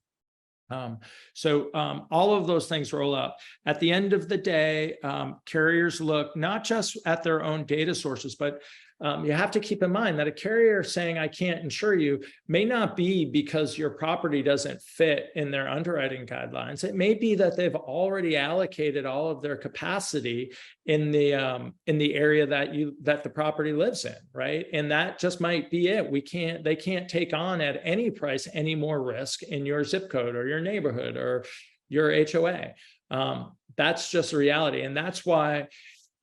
All of those things roll up. At the end of the day, carriers look not just at their own data sources, but you have to keep in mind that a carrier saying, I can't insure you, may not be because your property doesn't fit in their underwriting guidelines. It may be that they've already allocated all of their capacity in the area that the property lives in, right? And that just might be it. They can't take on at any price any more risk in your zip code or your neighborhood or your HOA. That's just a reality. And that's why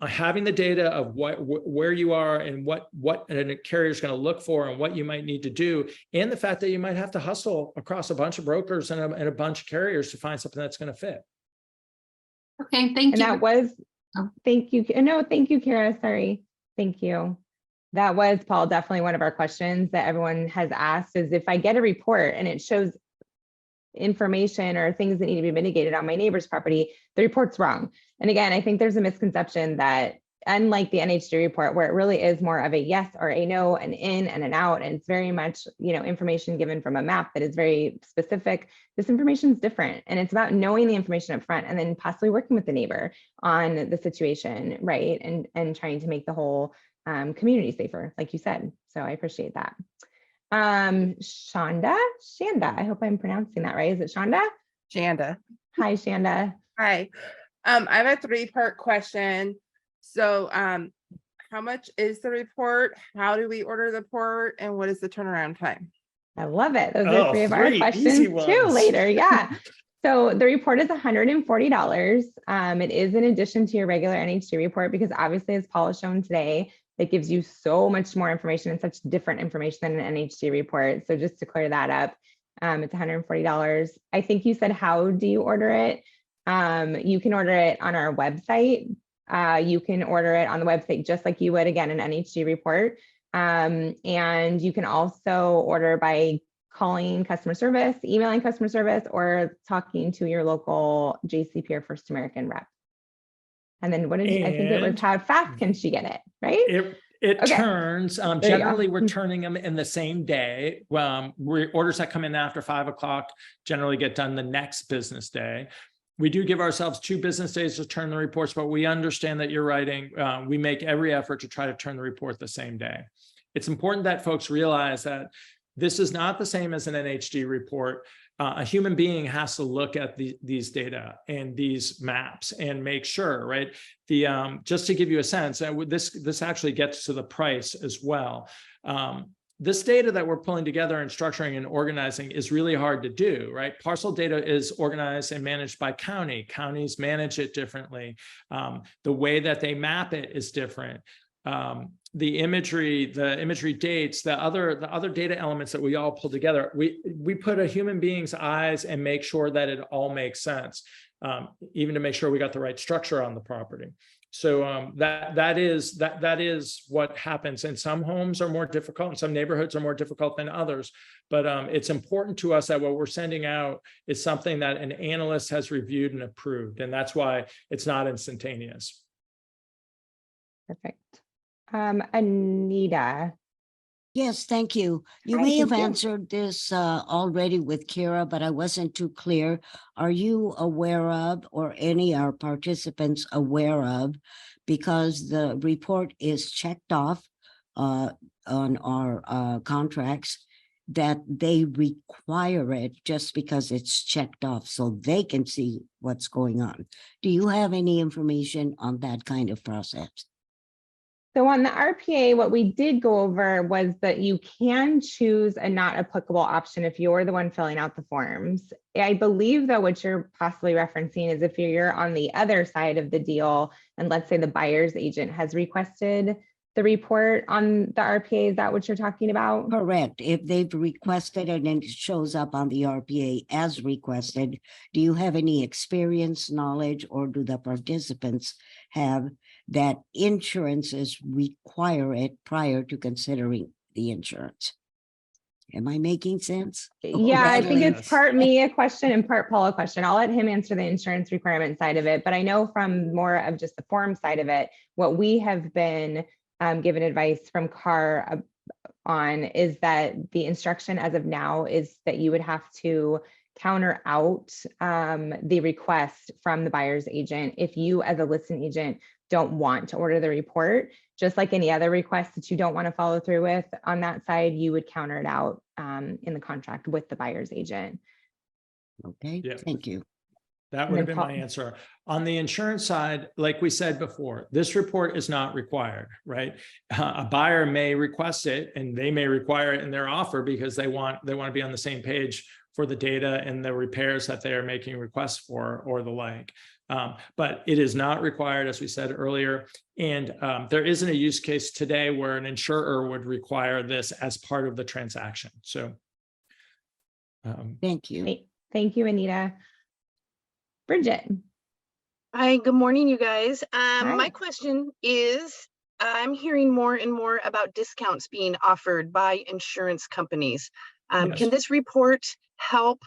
having the data of where you are and what a carrier is going to look for and what you might need to do, and the fact that you might have to hustle across a bunch of brokers and a bunch of carriers to find something that's going to fit. Okay, thank you. And that was, thank you. No, thank you, Kara. Sorry. Thank you. That was, Paul, definitely one of our questions that everyone has asked is if I get a report and it shows information or things that need to be mitigated on my neighbor's property, the report's wrong. And again, I think there's a misconception that unlike the NHD report, where it really is more of a yes or a no, an in and an out, and it's very much, information given from a map that is very specific. This information is different, and it's about knowing the information up front and then possibly working with the neighbor on the situation, right? And trying to make the whole community safer, like you said. So I appreciate that. Shanda, I hope I'm pronouncing that right. Is it Shanda? Shanda. Hi, Shanda. Hi. I have a 3-part question. So, how much is the report? How do we order the report? And what is the turnaround time? I love it. Those are 3 of our questions too later. Yeah. So the report is $140. It is in addition to your regular NHD report, because obviously, as Paul has shown today, it gives you so much more information and such different information than an NHD report. So just to clear that up, it's $140. I think you said, how do you order it? You can order it on our website. You can order it on the website just like you would, again, an NHD report. And you can also order by calling customer service, emailing customer service, or talking to your local JCP or First American rep. And then I think it was, how fast can she get it, right? It okay. Turns, generally we're turning them in the same day. Orders that come in after 5 o'clock generally get done the next business day. We do give ourselves 2 business days to turn the reports, but we understand that you're writing. We make every effort to try to turn the report the same day. It's important that folks realize that this is not the same as an NHD report. A human being has to look at these data and these maps and make sure, right? Just to give you a sense, this actually gets to the price as well. This data that we're pulling together and structuring and organizing is really hard to do, right? Parcel data is organized and managed by county. Counties manage it differently. The way that they map it is different. The imagery dates, the other data elements that we all pull together, we put a human being's eyes and make sure that it all makes sense, even to make sure we got the right structure on the property. So that is what happens. And some homes are more difficult and some neighborhoods are more difficult than others. But it's important to us that what we're sending out is something that an analyst has reviewed and approved. And that's why it's not instantaneous. Perfect. Anita. Yes, thank you. You may have answered this already with Kira, but I wasn't too clear. Are you aware of, or any of our participants aware of, because the report is checked off on our contracts, that they require it just because it's checked off so they can see what's going on? Do you have any information on that kind of process? So on the RPA, what we did go over was that you can choose a not applicable option if you're the one filling out the forms. I believe though what you're possibly referencing is if you're on the other side of the deal, and let's say the buyer's agent has requested the report on the RPA, is that what you're talking about? Correct. If they've requested and it shows up on the RPA as requested, do you have any experience, knowledge, or do the participants have that insurances require it prior to considering the insurance? Am I making sense? Yeah, I think it's part me a question and part Paul a question. I'll let him answer the insurance requirement side of it, but I know from more of just the form side of it, what we have been given advice from CAR on is that the instruction as of now is that you would have to counter out the request from the buyer's agent if you as a listing agent don't want to order the report. Just like any other request that you don't want to follow through with on that side, you would counter it out in the contract with the buyer's agent. Okay, Yeah. thank you. That would have been my answer. On the insurance side, like we said before, this report is not required, right? A buyer may request it and they may require it in their offer because they want to be on the same page for the data and the repairs that they are making requests for or the like. But it is not required, as we said earlier. And there isn't a use case today where an insurer would require this as part of the transaction. So Thank you. Thank you, Anita. Bridget. Hi, good morning, you guys. Hi. My question is, I'm hearing more and more about discounts being offered by insurance companies. Yes. Can this report help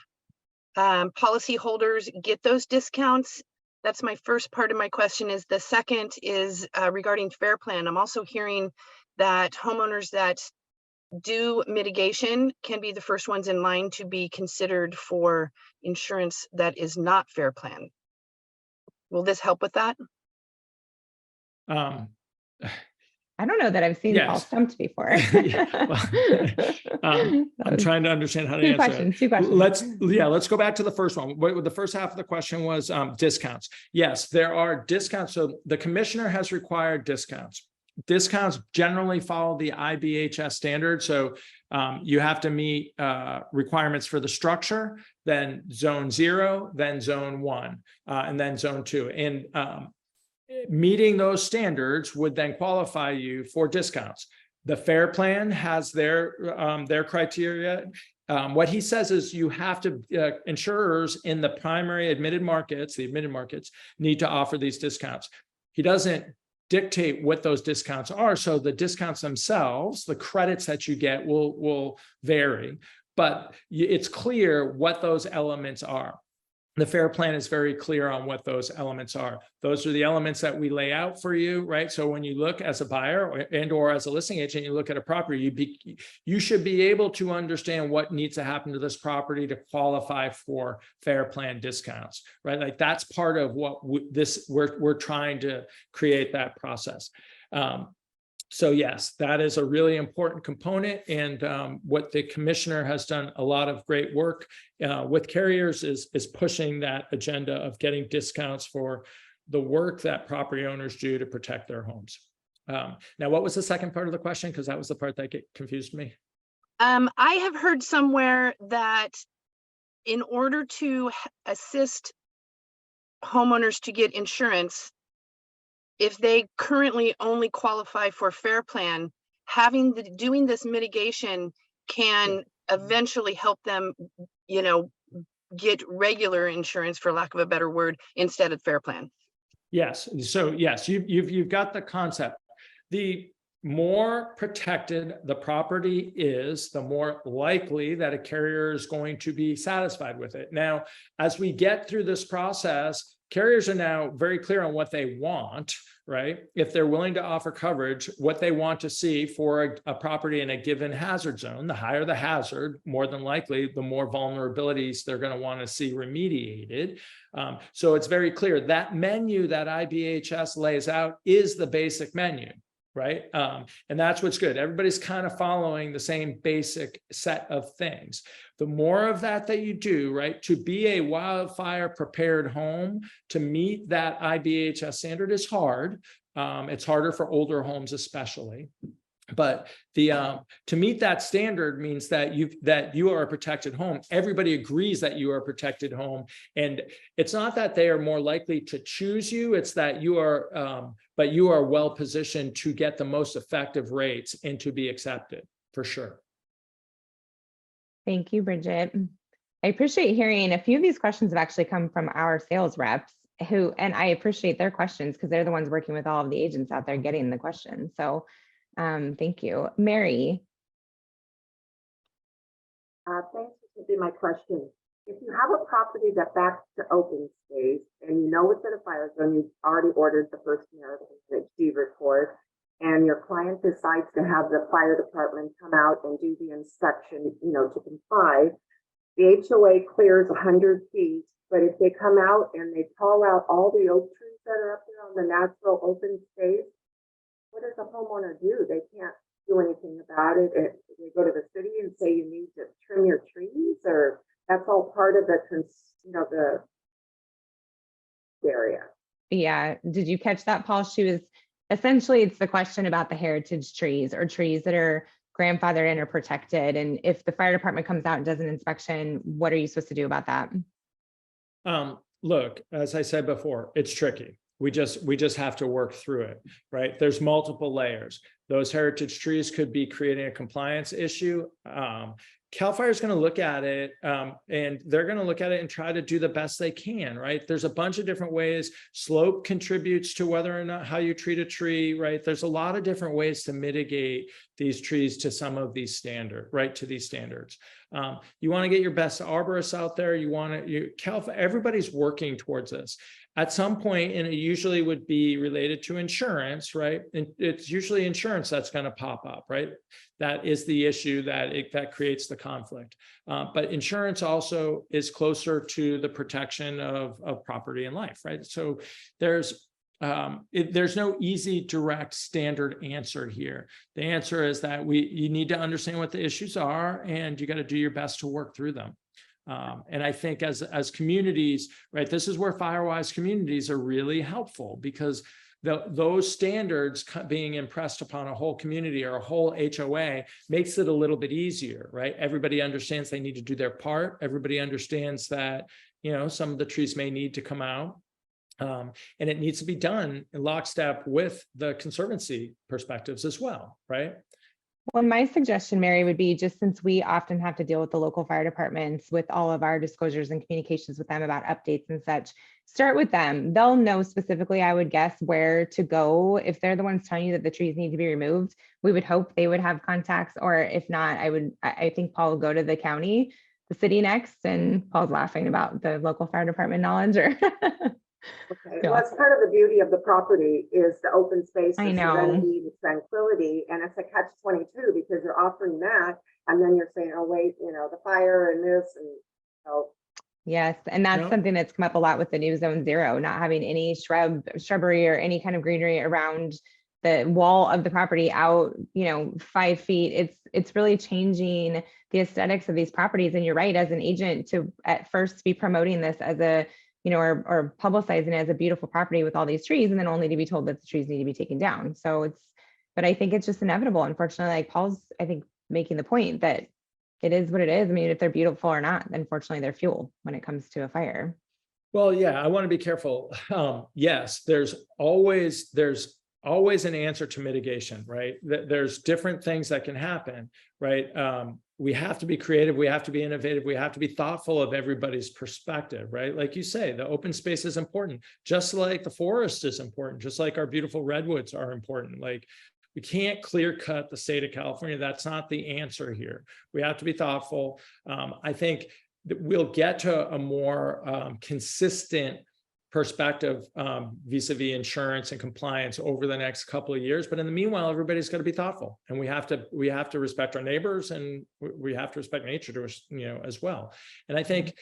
policyholders get those discounts? That's my first part of my question. Is the second is regarding Fair Plan. I'm also hearing that homeowners that do mitigation can be the first ones in line to be considered for insurance that is not Fair Plan. Will this help with that? I don't know that I've seen Paul Yes. stumped before. I'm trying to understand how to answer it. Two questions. Let's go back to the first one. The first half of the question was discounts. Yes, there are discounts. So the commissioner has required discounts. Discounts generally follow the IBHS standard. So you have to meet requirements for the structure, then zone 0, then zone 1, and then zone 2. And meeting those standards would then qualify you for discounts. The Fair Plan has their criteria. What he says is you have to, insurers in the primary admitted markets, need to offer these discounts. He doesn't dictate what those discounts are. So the discounts themselves, the credits that you get will vary, but it's clear what those elements are. The Fair Plan is very clear on what those elements are. Those are the elements that we lay out for you, right? So when you look as a buyer or as a listing agent, you look at a property, you should be able to understand what needs to happen to this property to qualify for Fair Plan discounts, right? Like that's part of what we're trying to create that process. So yes, that is a really important component, and what the commissioner has done a lot of great work with carriers is pushing that agenda of getting discounts for the work that property owners do to protect their homes. Now, what was the second part of the question? Because that was the part that confused me. I have heard somewhere that in order to assist homeowners to get insurance, if they currently only qualify for Fair Plan, doing this mitigation can eventually help them, get regular insurance, for lack of a better word, instead of Fair Plan. Yes. So yes, you've got the concept. The more protected the property is, the more likely that a carrier is going to be satisfied with it. Now, as we get through this process, carriers are now very clear on what they want, right? If they're willing to offer coverage, what they want to see for a property in a given hazard zone. The higher the hazard, more than likely, the more vulnerabilities they're going to want to see remediated. So it's very clear that menu that IBHS lays out is the basic menu, right? And that's what's good. Everybody's kind of following the same basic set of things. The more of that you do, right, to be a wildfire prepared home, to meet that IBHS standard is hard. It's harder for older homes especially. But to meet that standard means that you are a protected home. Everybody agrees that you are a protected home, and it's not that they are more likely to choose you. It's that you are, but you are well positioned to get the most effective rates and to be accepted for sure. Thank you, Bridget. I appreciate hearing a few of these questions have actually come from our sales reps and I appreciate their questions because they're the ones working with all of the agents out there getting the questions. So thank you. Mary. Thanks for taking my question. If you have a property that backs to open space and you know it's in a fire zone, you've already ordered the first American HG report, and your client decides to have the fire department come out and do the inspection, to comply, the HOA clears 100 feet, but if they come out and they call out all the oak trees that are up there on the natural open space, what does the homeowner do? They can't do anything about it. They go to the city and say you need to trim your trees, or that's all part of the area. Yeah. Did you catch that, Paul? She was essentially, it's the question about the heritage trees or trees that are grandfathered in or protected. And if the fire department comes out and does an inspection, what are you supposed to do about that? Look, as I said before, it's tricky. We just have to work through it, right? There's multiple layers. Those heritage trees could be creating a compliance issue. CAL FIRE is going to look at it, and they're going to look at it and try to do the best they can, right? There's a bunch of different ways. Slope contributes to whether or not how you treat a tree, right? There's a lot of different ways to mitigate these trees to some of these standards, right? To these standards. You want to get your best arborists out there. Everybody's working towards this. At some point, and it usually would be related to insurance, right? And it's usually insurance that's going to pop up, right? That is the issue that creates the conflict. But insurance also is closer to the protection of property and life, right? So there's no easy, direct, standard answer here. The answer is that you need to understand what the issues are, and you got to do your best to work through them. And I think as communities, right, this is where FireWise communities are really helpful, because those standards being impressed upon a whole community or a whole HOA makes it a little bit easier, right? Everybody understands they need to do their part. Everybody understands that, some of the trees may need to come out. And it needs to be done in lockstep with the conservancy perspectives as well, right? Well, my suggestion, Mary, would be, just since we often have to deal with the local fire departments with all of our disclosures and communications with them about updates and such, start with them. They'll know specifically, I would guess, where to go. If they're the ones telling you that the trees need to be removed, we would hope they would have contacts, or if not, I think Paul will go to the county, the city next, and Paul's laughing about the local fire department knowledge, or Okay, well, that's part of the beauty of the property is the open space, I the know. serenity, the tranquility, and it's a catch-22 because you're offering that, and then you're saying, oh wait, the fire and this, and so. Yes, and that's Yep. something that's come up a lot with the new Zone 0, not having any shrubbery or any kind of greenery around the wall of the property out, 5 feet. It's really changing the aesthetics of these properties. And you're right, as an agent, to at first be promoting this as a or publicizing it as a beautiful property with all these trees, and then only to be told that the trees need to be taken down. So but I think it's just inevitable. Unfortunately, like Paul's, I think, making the point that it is what it is. I mean, if they're beautiful or not, unfortunately, they're fuel when it comes to a fire. Well, yeah, I want to be careful. Yes, there's always an answer to mitigation, right? There's different things that can happen, right? We have to be creative. We have to be innovative. We have to be thoughtful of everybody's perspective, right? Like you say, the open space is important, just like the forest is important, just like our beautiful redwoods are important. Like, we can't clear cut the state of California. That's not the answer here. We have to be thoughtful. I think that we'll get to a more consistent perspective vis-a-vis insurance and compliance over the next couple of years. But in the meanwhile, everybody's got to be thoughtful, and we have to respect our neighbors, and we have to respect nature to as well. And I think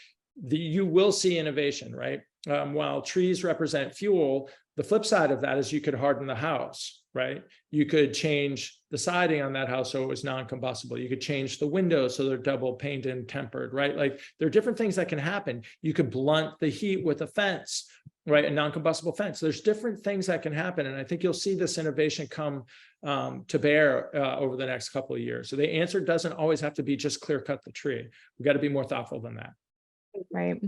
you will see innovation, right? While trees represent fuel, the flip side of that is you could harden the house, right? You could change the siding on that house so it was non-combustible. You could change the windows so they're double painted and tempered, right? Like, there are different things that can happen. You could blunt the heat with a fence, right? A non-combustible fence. There's different things that can happen. And I think you'll see this innovation come to bear over the next couple of years. So the answer doesn't always have to be just clear cut the tree. We've got to be more thoughtful than that. Right.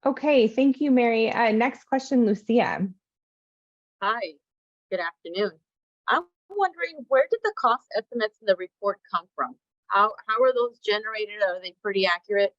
Okay, thank you, Mary. Next question, Lucia. Hi, good afternoon. I'm wondering, where did the cost estimates in the report come from? How are those generated? Are they pretty accurate?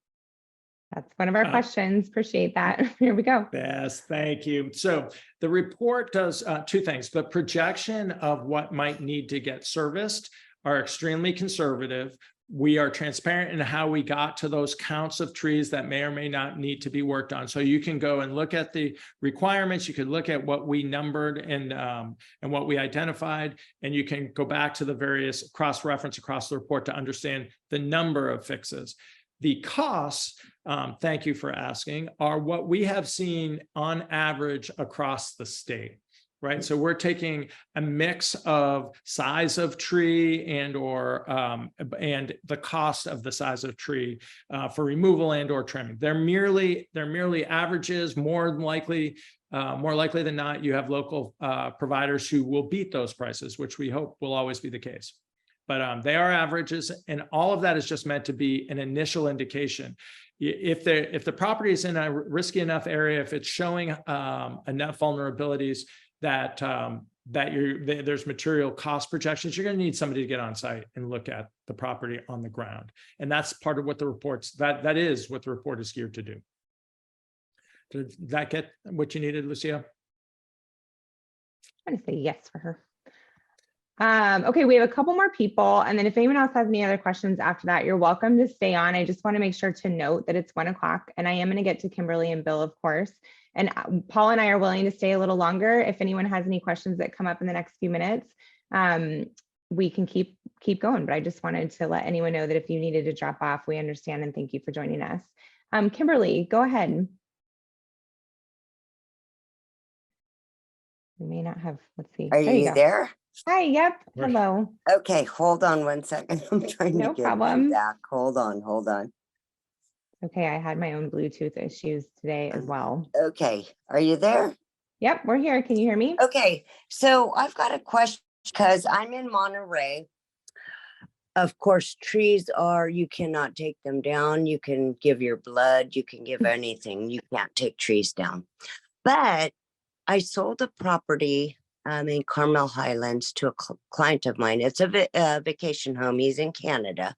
That's one of our questions. Appreciate that. Here we go. Yes, thank you. So the report does two things. The projection of what might need to get serviced are extremely conservative. We are transparent in how we got to those counts of trees that may or may not need to be worked on. So you can go and look at the requirements. You could look at what we numbered and what we identified, and you can go back to the various cross-reference across the report to understand the number of fixes. The costs, thank you for asking, are what we have seen on average across the state. Right. So we're taking a mix of size of tree and the cost of the size of tree for removal and or trimming. They're merely averages. More likely than not, you have local providers who will beat those prices, which we hope will always be the case. But they are averages, and all of that is just meant to be an initial indication. If the property is in a risky enough area, if it's showing enough vulnerabilities that there's material cost projections, you're going to need somebody to get on site and look at the property on the ground. And that's part of what the reports, that is what the report is geared to do. Did that get what you needed, Lucia? I'm going to say yes for her. Okay, we have a couple more people. And then if anyone else has any other questions after that, you're welcome to stay on. I just want to make sure to note that it's 1 o'clock and I am going to get to Kimberly and Bill, of course. And Paul and I are willing to stay a little longer. If anyone has any questions that come up in the next few minutes, we can keep going. But I just wanted to let anyone know that if you needed to drop off, we understand and thank you for joining us. Kimberly, go ahead. We may not have, let's see. Are you there? Hi, yep, hello. Okay, hold on 1 second. I'm trying No to get problem. back. Hold on. Okay, I had my own Bluetooth issues today as well. Okay, are you there? Yep, we're here. Can you hear me? Okay, so I've got a question because I'm in Monterey. Of course, trees you cannot take them down. You can give your blood, you can give anything. You can't take trees down. But I sold a property in Carmel Highlands to a client of mine. It's a vacation home. He's in Canada.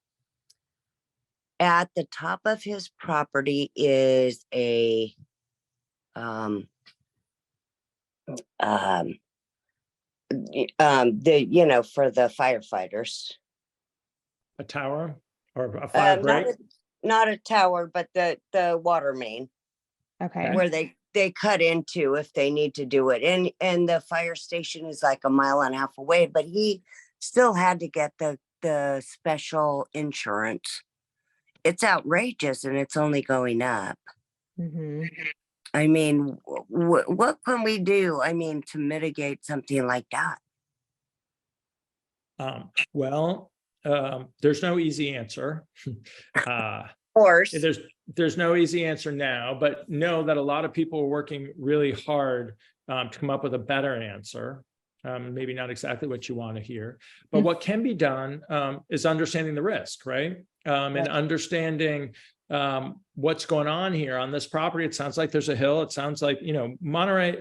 At the top of his property is a for the firefighters. A tower or a fire break? Not a tower, but the water main. Okay. Where they cut into if they need to do it. And the fire station is like 1.5 miles away, but he still had to get the special insurance. It's outrageous and it's only going up. Mm-hmm. I mean, what can we do? I mean, to mitigate something like that? There's no easy answer. Of course. There's no easy answer now, but know that a lot of people are working really hard to come up with a better answer. Maybe not exactly what you want to hear, but what can be done is understanding the risk, right? And understanding what's going on here on this property. It sounds like there's a hill. It sounds like, Monterey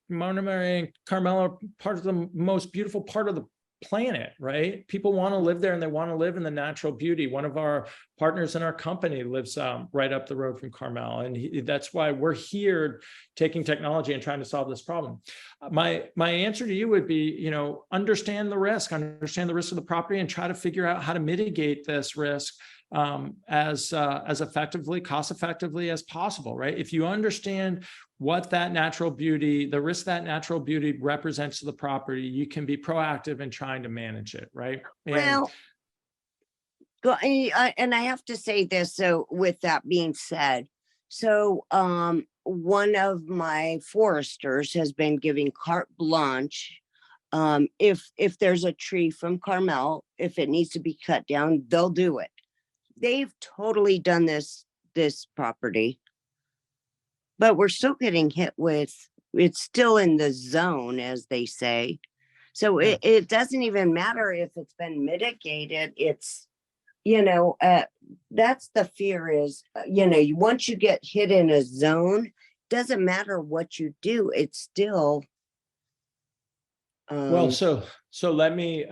and Carmel are part of the most beautiful part of the planet, right? People want to live there and they want to live in the natural beauty. One of our partners in our company lives right up the road from Carmel. And that's why we're here taking technology and trying to solve this problem. My answer to you would be, understand the risk of the property and try to figure out how to mitigate this risk as effectively, cost effectively as possible, right? If you understand what that natural beauty, the risk that natural beauty represents to the property, you can be proactive in trying to manage it, right? And and I have to say this, so with that being said, so one of my foresters has been giving carte blanche. If there's a tree from Carmel, if it needs to be cut down, they'll do it. They've totally done this property, but we're still getting hit with, it's still in the zone, as they say. So it doesn't even matter if it's been mitigated. It's, that's the fear is, once you get hit in a zone, doesn't matter what you do, it's still. Well, so let me,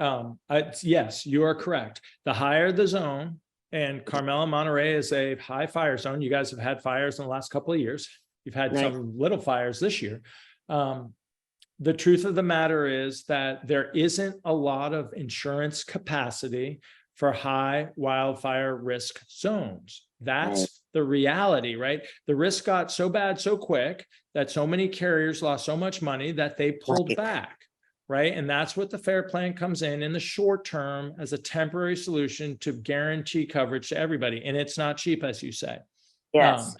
yes, you are correct. The higher the zone, and Carmel and Monterey is a high fire zone. You guys have had fires in the last couple of years. You've had some little fires this year. The truth of the matter is that there isn't a lot of insurance capacity for high wildfire risk zones. That's the reality, right? The risk got so bad so quick that so many carriers lost so much money that they pulled back. right? And that's what the FAIR plan comes in the short term as a temporary solution to guarantee coverage to everybody. And it's not cheap, as you say. Yes.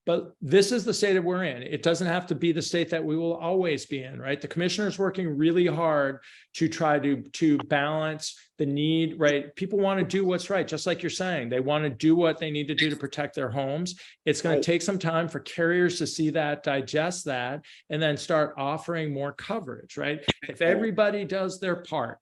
But this is the state that we're in. It doesn't have to be the state that we will always be in, right? The commissioner is working really hard to try to balance the need, right? People want to do what's right, just like you're saying. They want to do what they need to do to protect their homes. It's going to take some time for carriers to see that, digest that, and then start offering more coverage, right? If everybody does their part,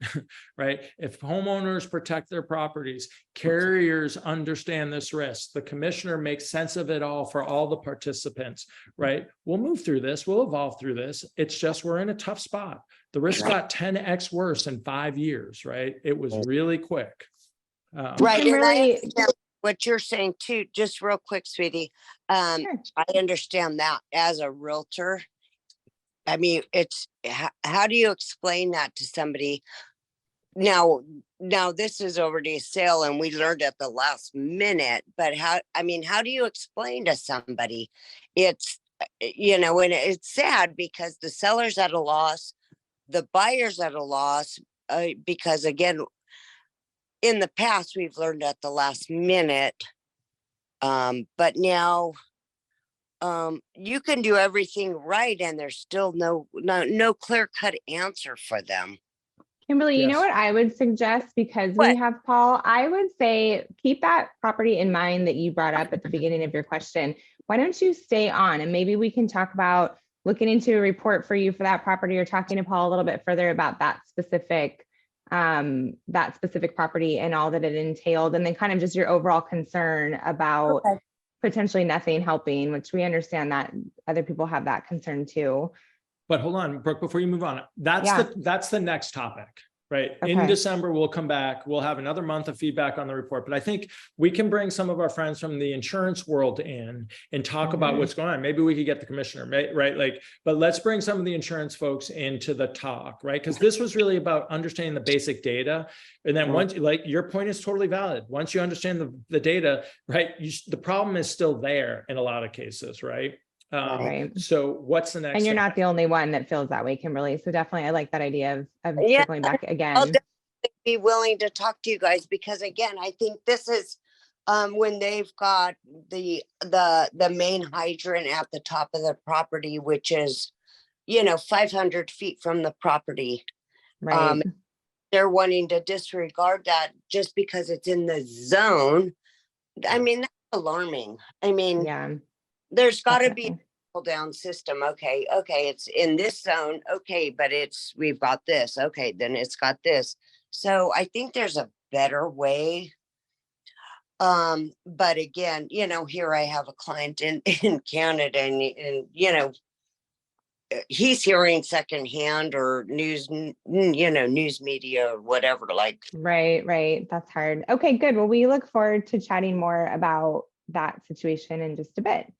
right? If homeowners protect their properties, carriers understand this risk, the commissioner makes sense of it all for all the participants, right? We'll move through this, we'll evolve through this. It's just, we're in a tough spot. The risk got 10x worse in 5 years, right? It was really quick. Right. And I understand what you're saying too, just real quick, sweetie. I understand that as a realtor. I mean, it's, how do you explain that to somebody? Now this is already a sale and we learned at the last minute, but how do you explain to somebody? It's, and it's sad because the seller's at a loss, the buyer's at a loss, because again, in the past, we've learned at the last minute, but now you can do everything right and there's still no clear-cut answer for them. Kimberly, you know what I would suggest, because we have Paul, I would say keep that property in mind that you brought up at the beginning of your question. Why don't you stay on and maybe we can talk about looking into a report for you for that property, or talking to Paul a little bit further about that specific property and all that it entailed, and then kind of just your overall concern about potentially nothing helping, which we understand that other people have that concern too. But hold on, Brooke, before you move on, that's the next topic, right? Okay. In December, we'll come back. We'll have another month of feedback on the report. But I think we can bring some of our friends from the insurance world in and talk about what's going on. Maybe we could get the commissioner, right? But let's bring some of the insurance folks into the talk, right? Because this was really about understanding the basic data. And then once, your point is totally valid. Once you understand the data, right, the problem is still there in a lot of cases, right? So what's the next? And you're not the only one that feels that way, Kimberly. So definitely, I like that idea of circling back again. I'll definitely be willing to talk to you guys, because again, I think this is when they've got the main hydrant at the top of the property, which is 500 feet from the property. Right. They're wanting to disregard that just because it's in the zone. I mean, that's alarming. I mean, there's got to be a pull down system. Okay, it's in this zone. Okay, but we've got this. Okay, then it's got this. So I think there's a better way. But again, here I have a client in Canada, and he's hearing secondhand or news media or whatever. Right. That's hard. Okay, good. Well, we look forward to chatting more about that situation in just a bit.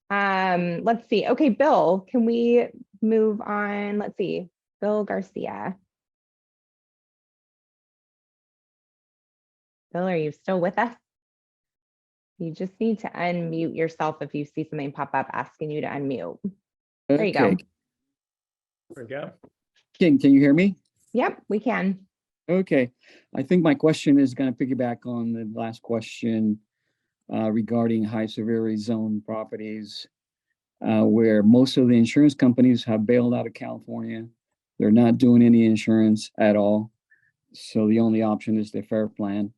Let's see. Okay, Bill, can we move on? Let's see. Bill Garcia. Bill, are you still with us? You just need to unmute yourself if you see something pop up asking you to unmute. There you go. There we go. Can you hear me? Yep, we can. Okay. I think my question is going to piggyback on the last question regarding high severity zone properties, where most of the insurance companies have bailed out of California. They're not doing any insurance at all. So the only option is the FAIR plan.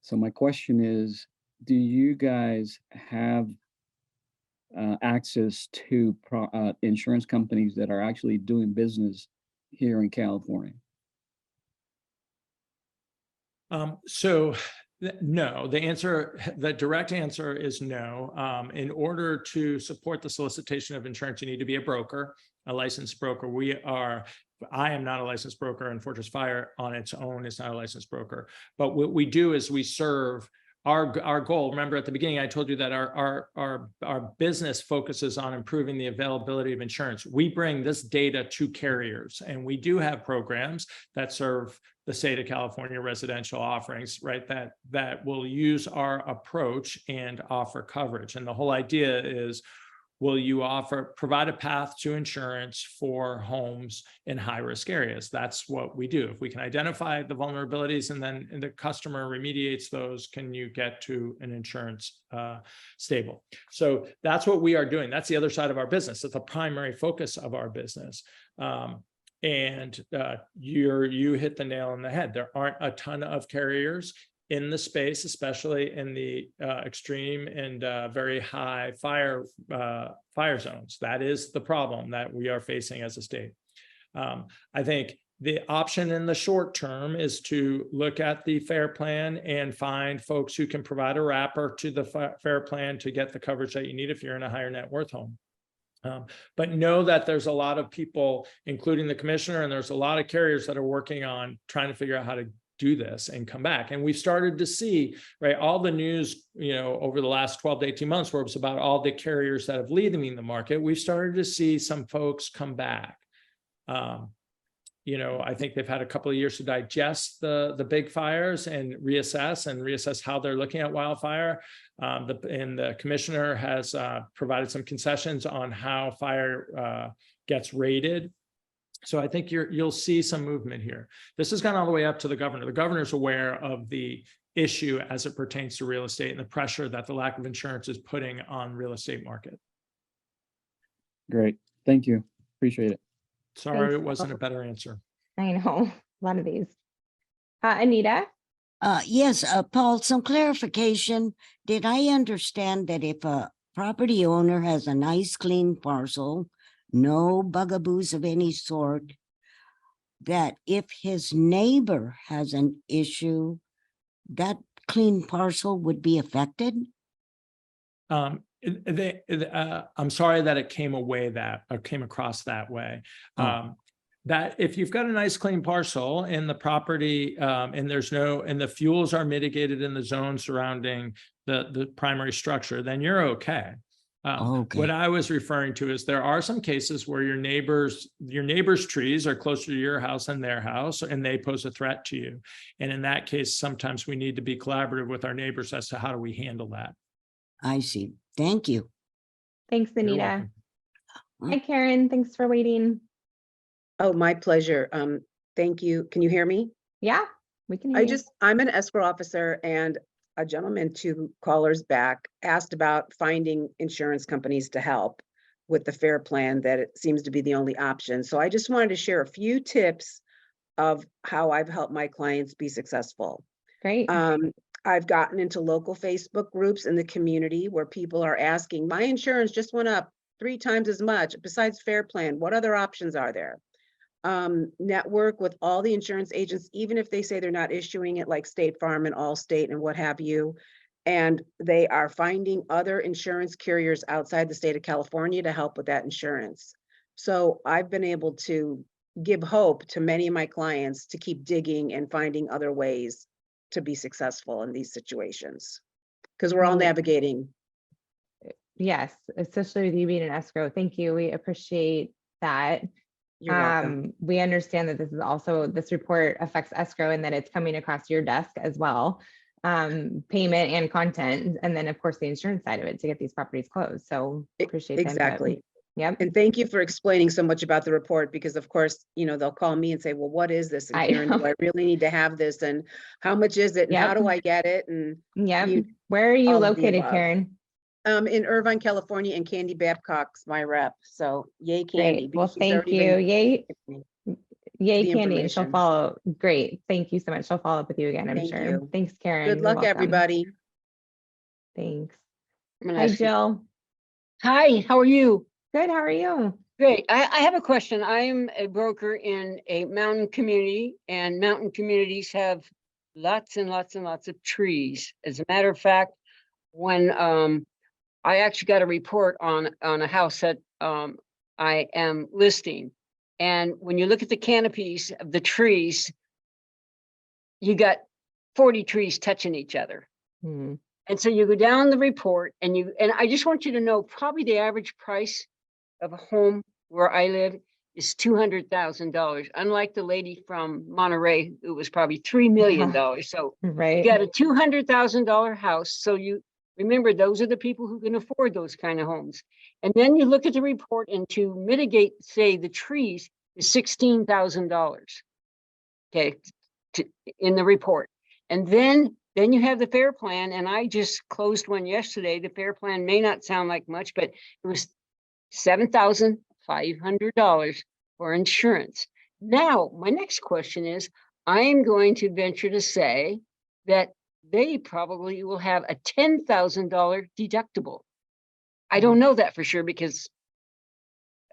So my question is, do you guys have access to insurance companies that are actually doing business here in California? No, the direct answer is no. In order to support the solicitation of insurance, you need to be a broker, a licensed broker. I am not a licensed broker, and Fortress Fire on its own is not a licensed broker. But what we do is we serve our goal. Remember at the beginning, I told you that our business focuses on improving the availability of insurance. We bring this data to carriers, and we do have programs that serve the state of California residential offerings, right? That will use our approach and offer coverage. And the whole idea is will you provide a path to insurance for homes in high-risk areas? That's what we do. If we can identify the vulnerabilities and then the customer remediates those, can you get to an insurance stable? So that's what we are doing. That's the other side of our business. It's the primary focus of our business. You hit the nail on the head. There aren't a ton of carriers in the space, especially in the extreme and very high fire zones. That is the problem that we are facing as a state. I think the option in the short term is to look at the FAIR plan and find folks who can provide a wrapper to the FAIR plan to get the coverage that you need if you're in a higher net worth home. But know that there's a lot of people, including the commissioner, and there's a lot of carriers that are working on trying to figure out how to do this and come back. And we've started to see, right, all the news, over the last 12 to 18 months, where it was about all the carriers that have leaving the market, we've started to see some folks come back. I think they've had a couple of years to digest the big fires and reassess how they're looking at wildfire. The commissioner has provided some concessions on how fire gets rated. So I think you'll see some movement here. This has gone all the way up to the governor. The governor's aware of the issue as it pertains to real estate and the pressure that the lack of insurance is putting on real estate market. Great. Thank you. Appreciate it. Sorry, Thanks. it wasn't a better answer. I know, a lot of these. Anita? Yes, Paul, some clarification. Did I understand that if a property owner has a nice clean parcel, no bugaboos of any sort, that if his neighbor has an issue, that clean parcel would be affected? I'm sorry that it came across that way. That if you've got a nice clean parcel in the property and the fuels are mitigated in the zone surrounding the primary structure, then you're okay. What I was referring to is there are some cases where your neighbor's trees are closer to your house than their house, and they pose a threat to you. And in that case, sometimes we need to be collaborative with our neighbors as to how do we handle that. I see. Thank you. Thanks, Anita. Hi, Karen. Thanks for waiting. Oh, my pleasure. Thank you. Can you hear me? Yeah, we can hear you. I'm an escrow officer, and a gentleman 2 callers back asked about finding insurance companies to help with the FAIR plan, that it seems to be the only option. So I just wanted to share a few tips of how I've helped my clients be successful. Great. I've gotten into local Facebook groups in the community where people are asking, my insurance just went up 3 times as much besides FAIR plan. What other options are there? Network with all the insurance agents, even if they say they're not issuing it, like State Farm and Allstate and what have you. And they are finding other insurance carriers outside the state of California to help with that insurance. So I've been able to give hope to many of my clients to keep digging and finding other ways to be successful in these situations, because we're all navigating. Yes, especially with you being an escrow. Thank you. We appreciate that. You're welcome. We understand that this report affects escrow and that it's coming across your desk as well. Payment and content, and then of course the insurance side of it to get these properties closed. So appreciate that. Exactly. Yep. And thank you for explaining so much about the report, because of course, they'll call me and say, well, what is this? And Karen, do I really need to have this? And how much is it? And how do I get it? And where are you located, Karen? In Irvine, California, and Candy Babcock's my rep. So yay, Candy. Great. Well, thank you. Yay, Candy. And she'll follow. Great. Thank you so much. She'll follow up with you again, I'm sure. Thanks, Karen. Good luck, everybody. Thanks. Hi, Jill. Hi, how are you? Good. How are you? Great. I have a question. I'm a broker in a mountain community, and mountain communities have lots and lots and lots of trees. As a matter of fact, when I actually got a report on a house that I am listing. And when you look at the canopies of the trees, you got 40 trees touching each other. Mm-hmm. And so you go down the report and I just want you to know, probably the average price of a home where I live is $200,000. Unlike the lady from Monterey, who was probably $3 million. So right. you got a $200,000 house. So Remember, those are the people who can afford those kind of homes. And then you look at the report, and to mitigate, say, the trees is $16,000. Okay, in the report. And then you have the FAIR plan, and I just closed one yesterday. The FAIR plan may not sound like much, but it was $7,500 for insurance. Now, my next question is, I am going to venture to say that they probably will have a $10,000 deductible. I don't know that for sure because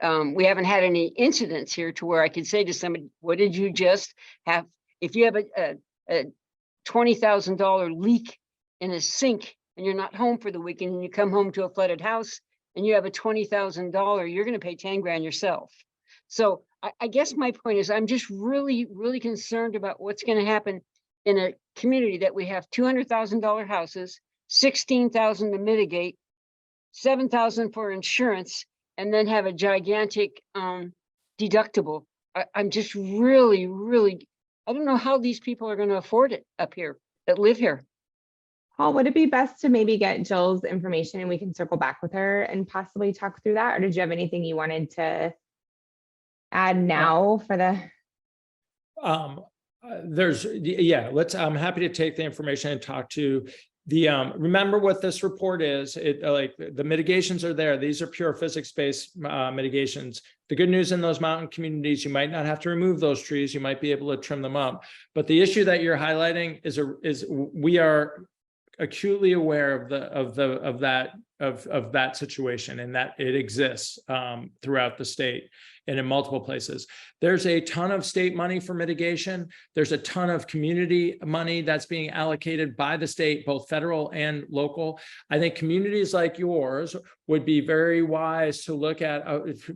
we haven't had any incidents here to where I could say to somebody, what did you just have? If you have a $20,000 leak in a sink and you're not home for the weekend and you come home to a flooded house and you have a $20,000, you're going to pay 10 grand yourself. So I guess my point is I'm just really, really concerned about what's going to happen in a community that we have $200,000 houses, 16,000 to mitigate, 7,000 for insurance, and then have a gigantic deductible. I'm just really, really, I don't know how these people are going to afford it up here that live here. Paul, would it be best to maybe get Jill's information and we can circle back with her and possibly talk through that? Or did you have anything you wanted to add now for the? I'm happy to take the information and talk to the, remember what this report is. Like the mitigations are there. These are pure physics-based mitigations. The good news in those mountain communities, you might not have to remove those trees. You might be able to trim them up. But the issue that you're highlighting is we are acutely aware of that situation, and that it exists throughout the state and in multiple places. There's a ton of state money for mitigation. There's a ton of community money that's being allocated by the state, both federal and local. I think communities like yours would be very wise to look at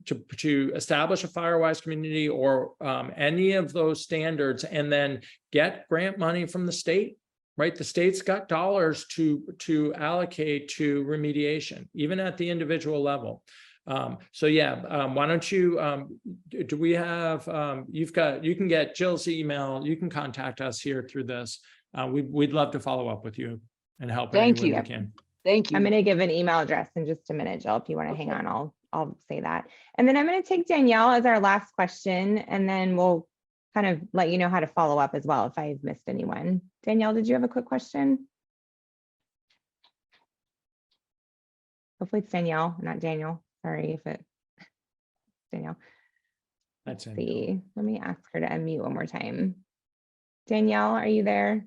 to establish a FireWise community or any of those standards, and then get grant money from the state. Right, the state's got dollars to allocate to remediation, even at the individual level. So yeah, why don't you? Do we have? You can get Jill's email. You can contact us here through this. We'd love to follow up with you and help. Thank you. We can. Thank you. I'm going to give an email address in just a minute, Jill. If you want to hang on, I'll say that. And then I'm going to take Danielle as our last question, and then we'll kind of let you know how to follow up as well if I've missed anyone. Danielle, did you have a quick question? Hopefully it's Danielle, not Daniel. Sorry if it's Danielle. Let's see. Let me ask her to unmute one more time. Danielle, are you there?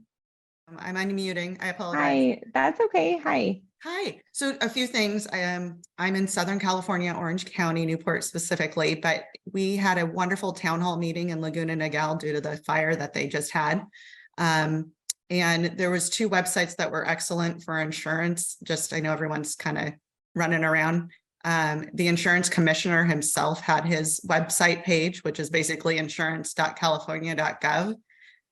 I'm unmuting. I apologize. Hi, that's okay. Hi. Hi. So a few things. I'm in Southern California, Orange County, Newport specifically, but we had a wonderful town hall meeting in Laguna Niguel due to the fire that they just had. And there was 2 websites that were excellent for insurance. Just, I know everyone's kind of running around. The insurance commissioner himself had his website page, which is basically insurance.california.gov.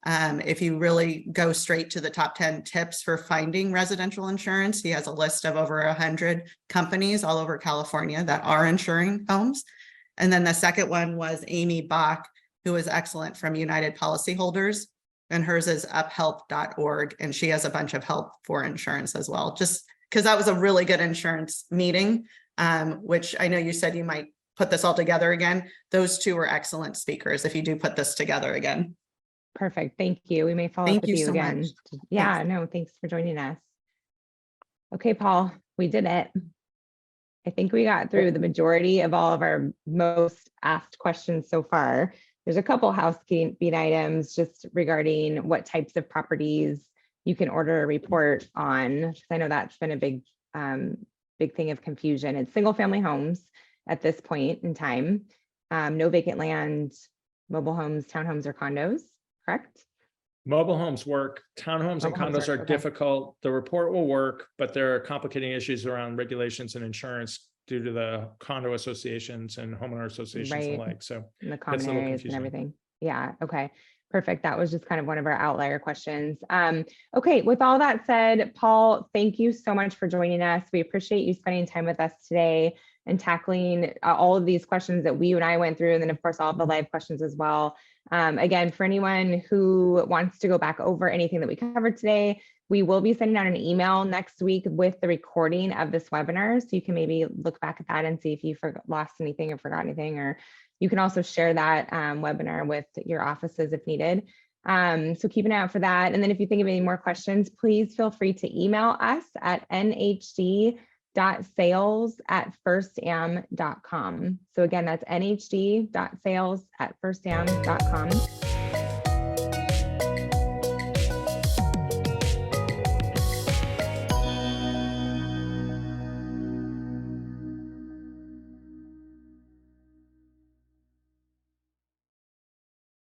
If you really go straight to the top 10 tips for finding residential insurance, he has a list of over 100 companies all over California that are insuring homes. And then the second one was Amy Bach, who is excellent, from United Policyholders, and hers is uphelp.org. And she has a bunch of help for insurance as well, just because that was a really good insurance meeting, which I know you said you might put this all together again. Those 2 were excellent speakers if you do put this together again. Perfect. Thank you. We may follow up with you again. Yeah, no, thanks for joining us. Okay, Paul, we did it. I think we got through the majority of all of our most asked questions so far. There's a couple housekeeping items just regarding what types of properties you can order a report on, because I know that's been a big thing of confusion. It's single family homes at this point in time. No vacant land, mobile homes, townhomes, or condos. Correct? Mobile homes work. Townhomes and condos are difficult. The report will work, but there are complicating issues around regulations and insurance due to the condo associations and homeowner associations alike. So and the common areas and everything. Yeah. Okay. Perfect. That was just kind of one of our outlier questions. Okay. With all that said, Paul, thank you so much for joining us. We appreciate you spending time with us today. and tackling all of these questions that we and I went through, and then of course all of the live questions as well. Again, for anyone who wants to go back over anything that we covered today, we will be sending out an email next week with the recording of this webinar. So you can maybe look back at that and see if you lost anything or forgot anything, or you can also share that webinar with your offices if needed. So keep an eye out for that. And then if you think of any more questions, please feel free to email us at nhd.sales@firstam.com. So again, that's nhd.sales@firstam.com.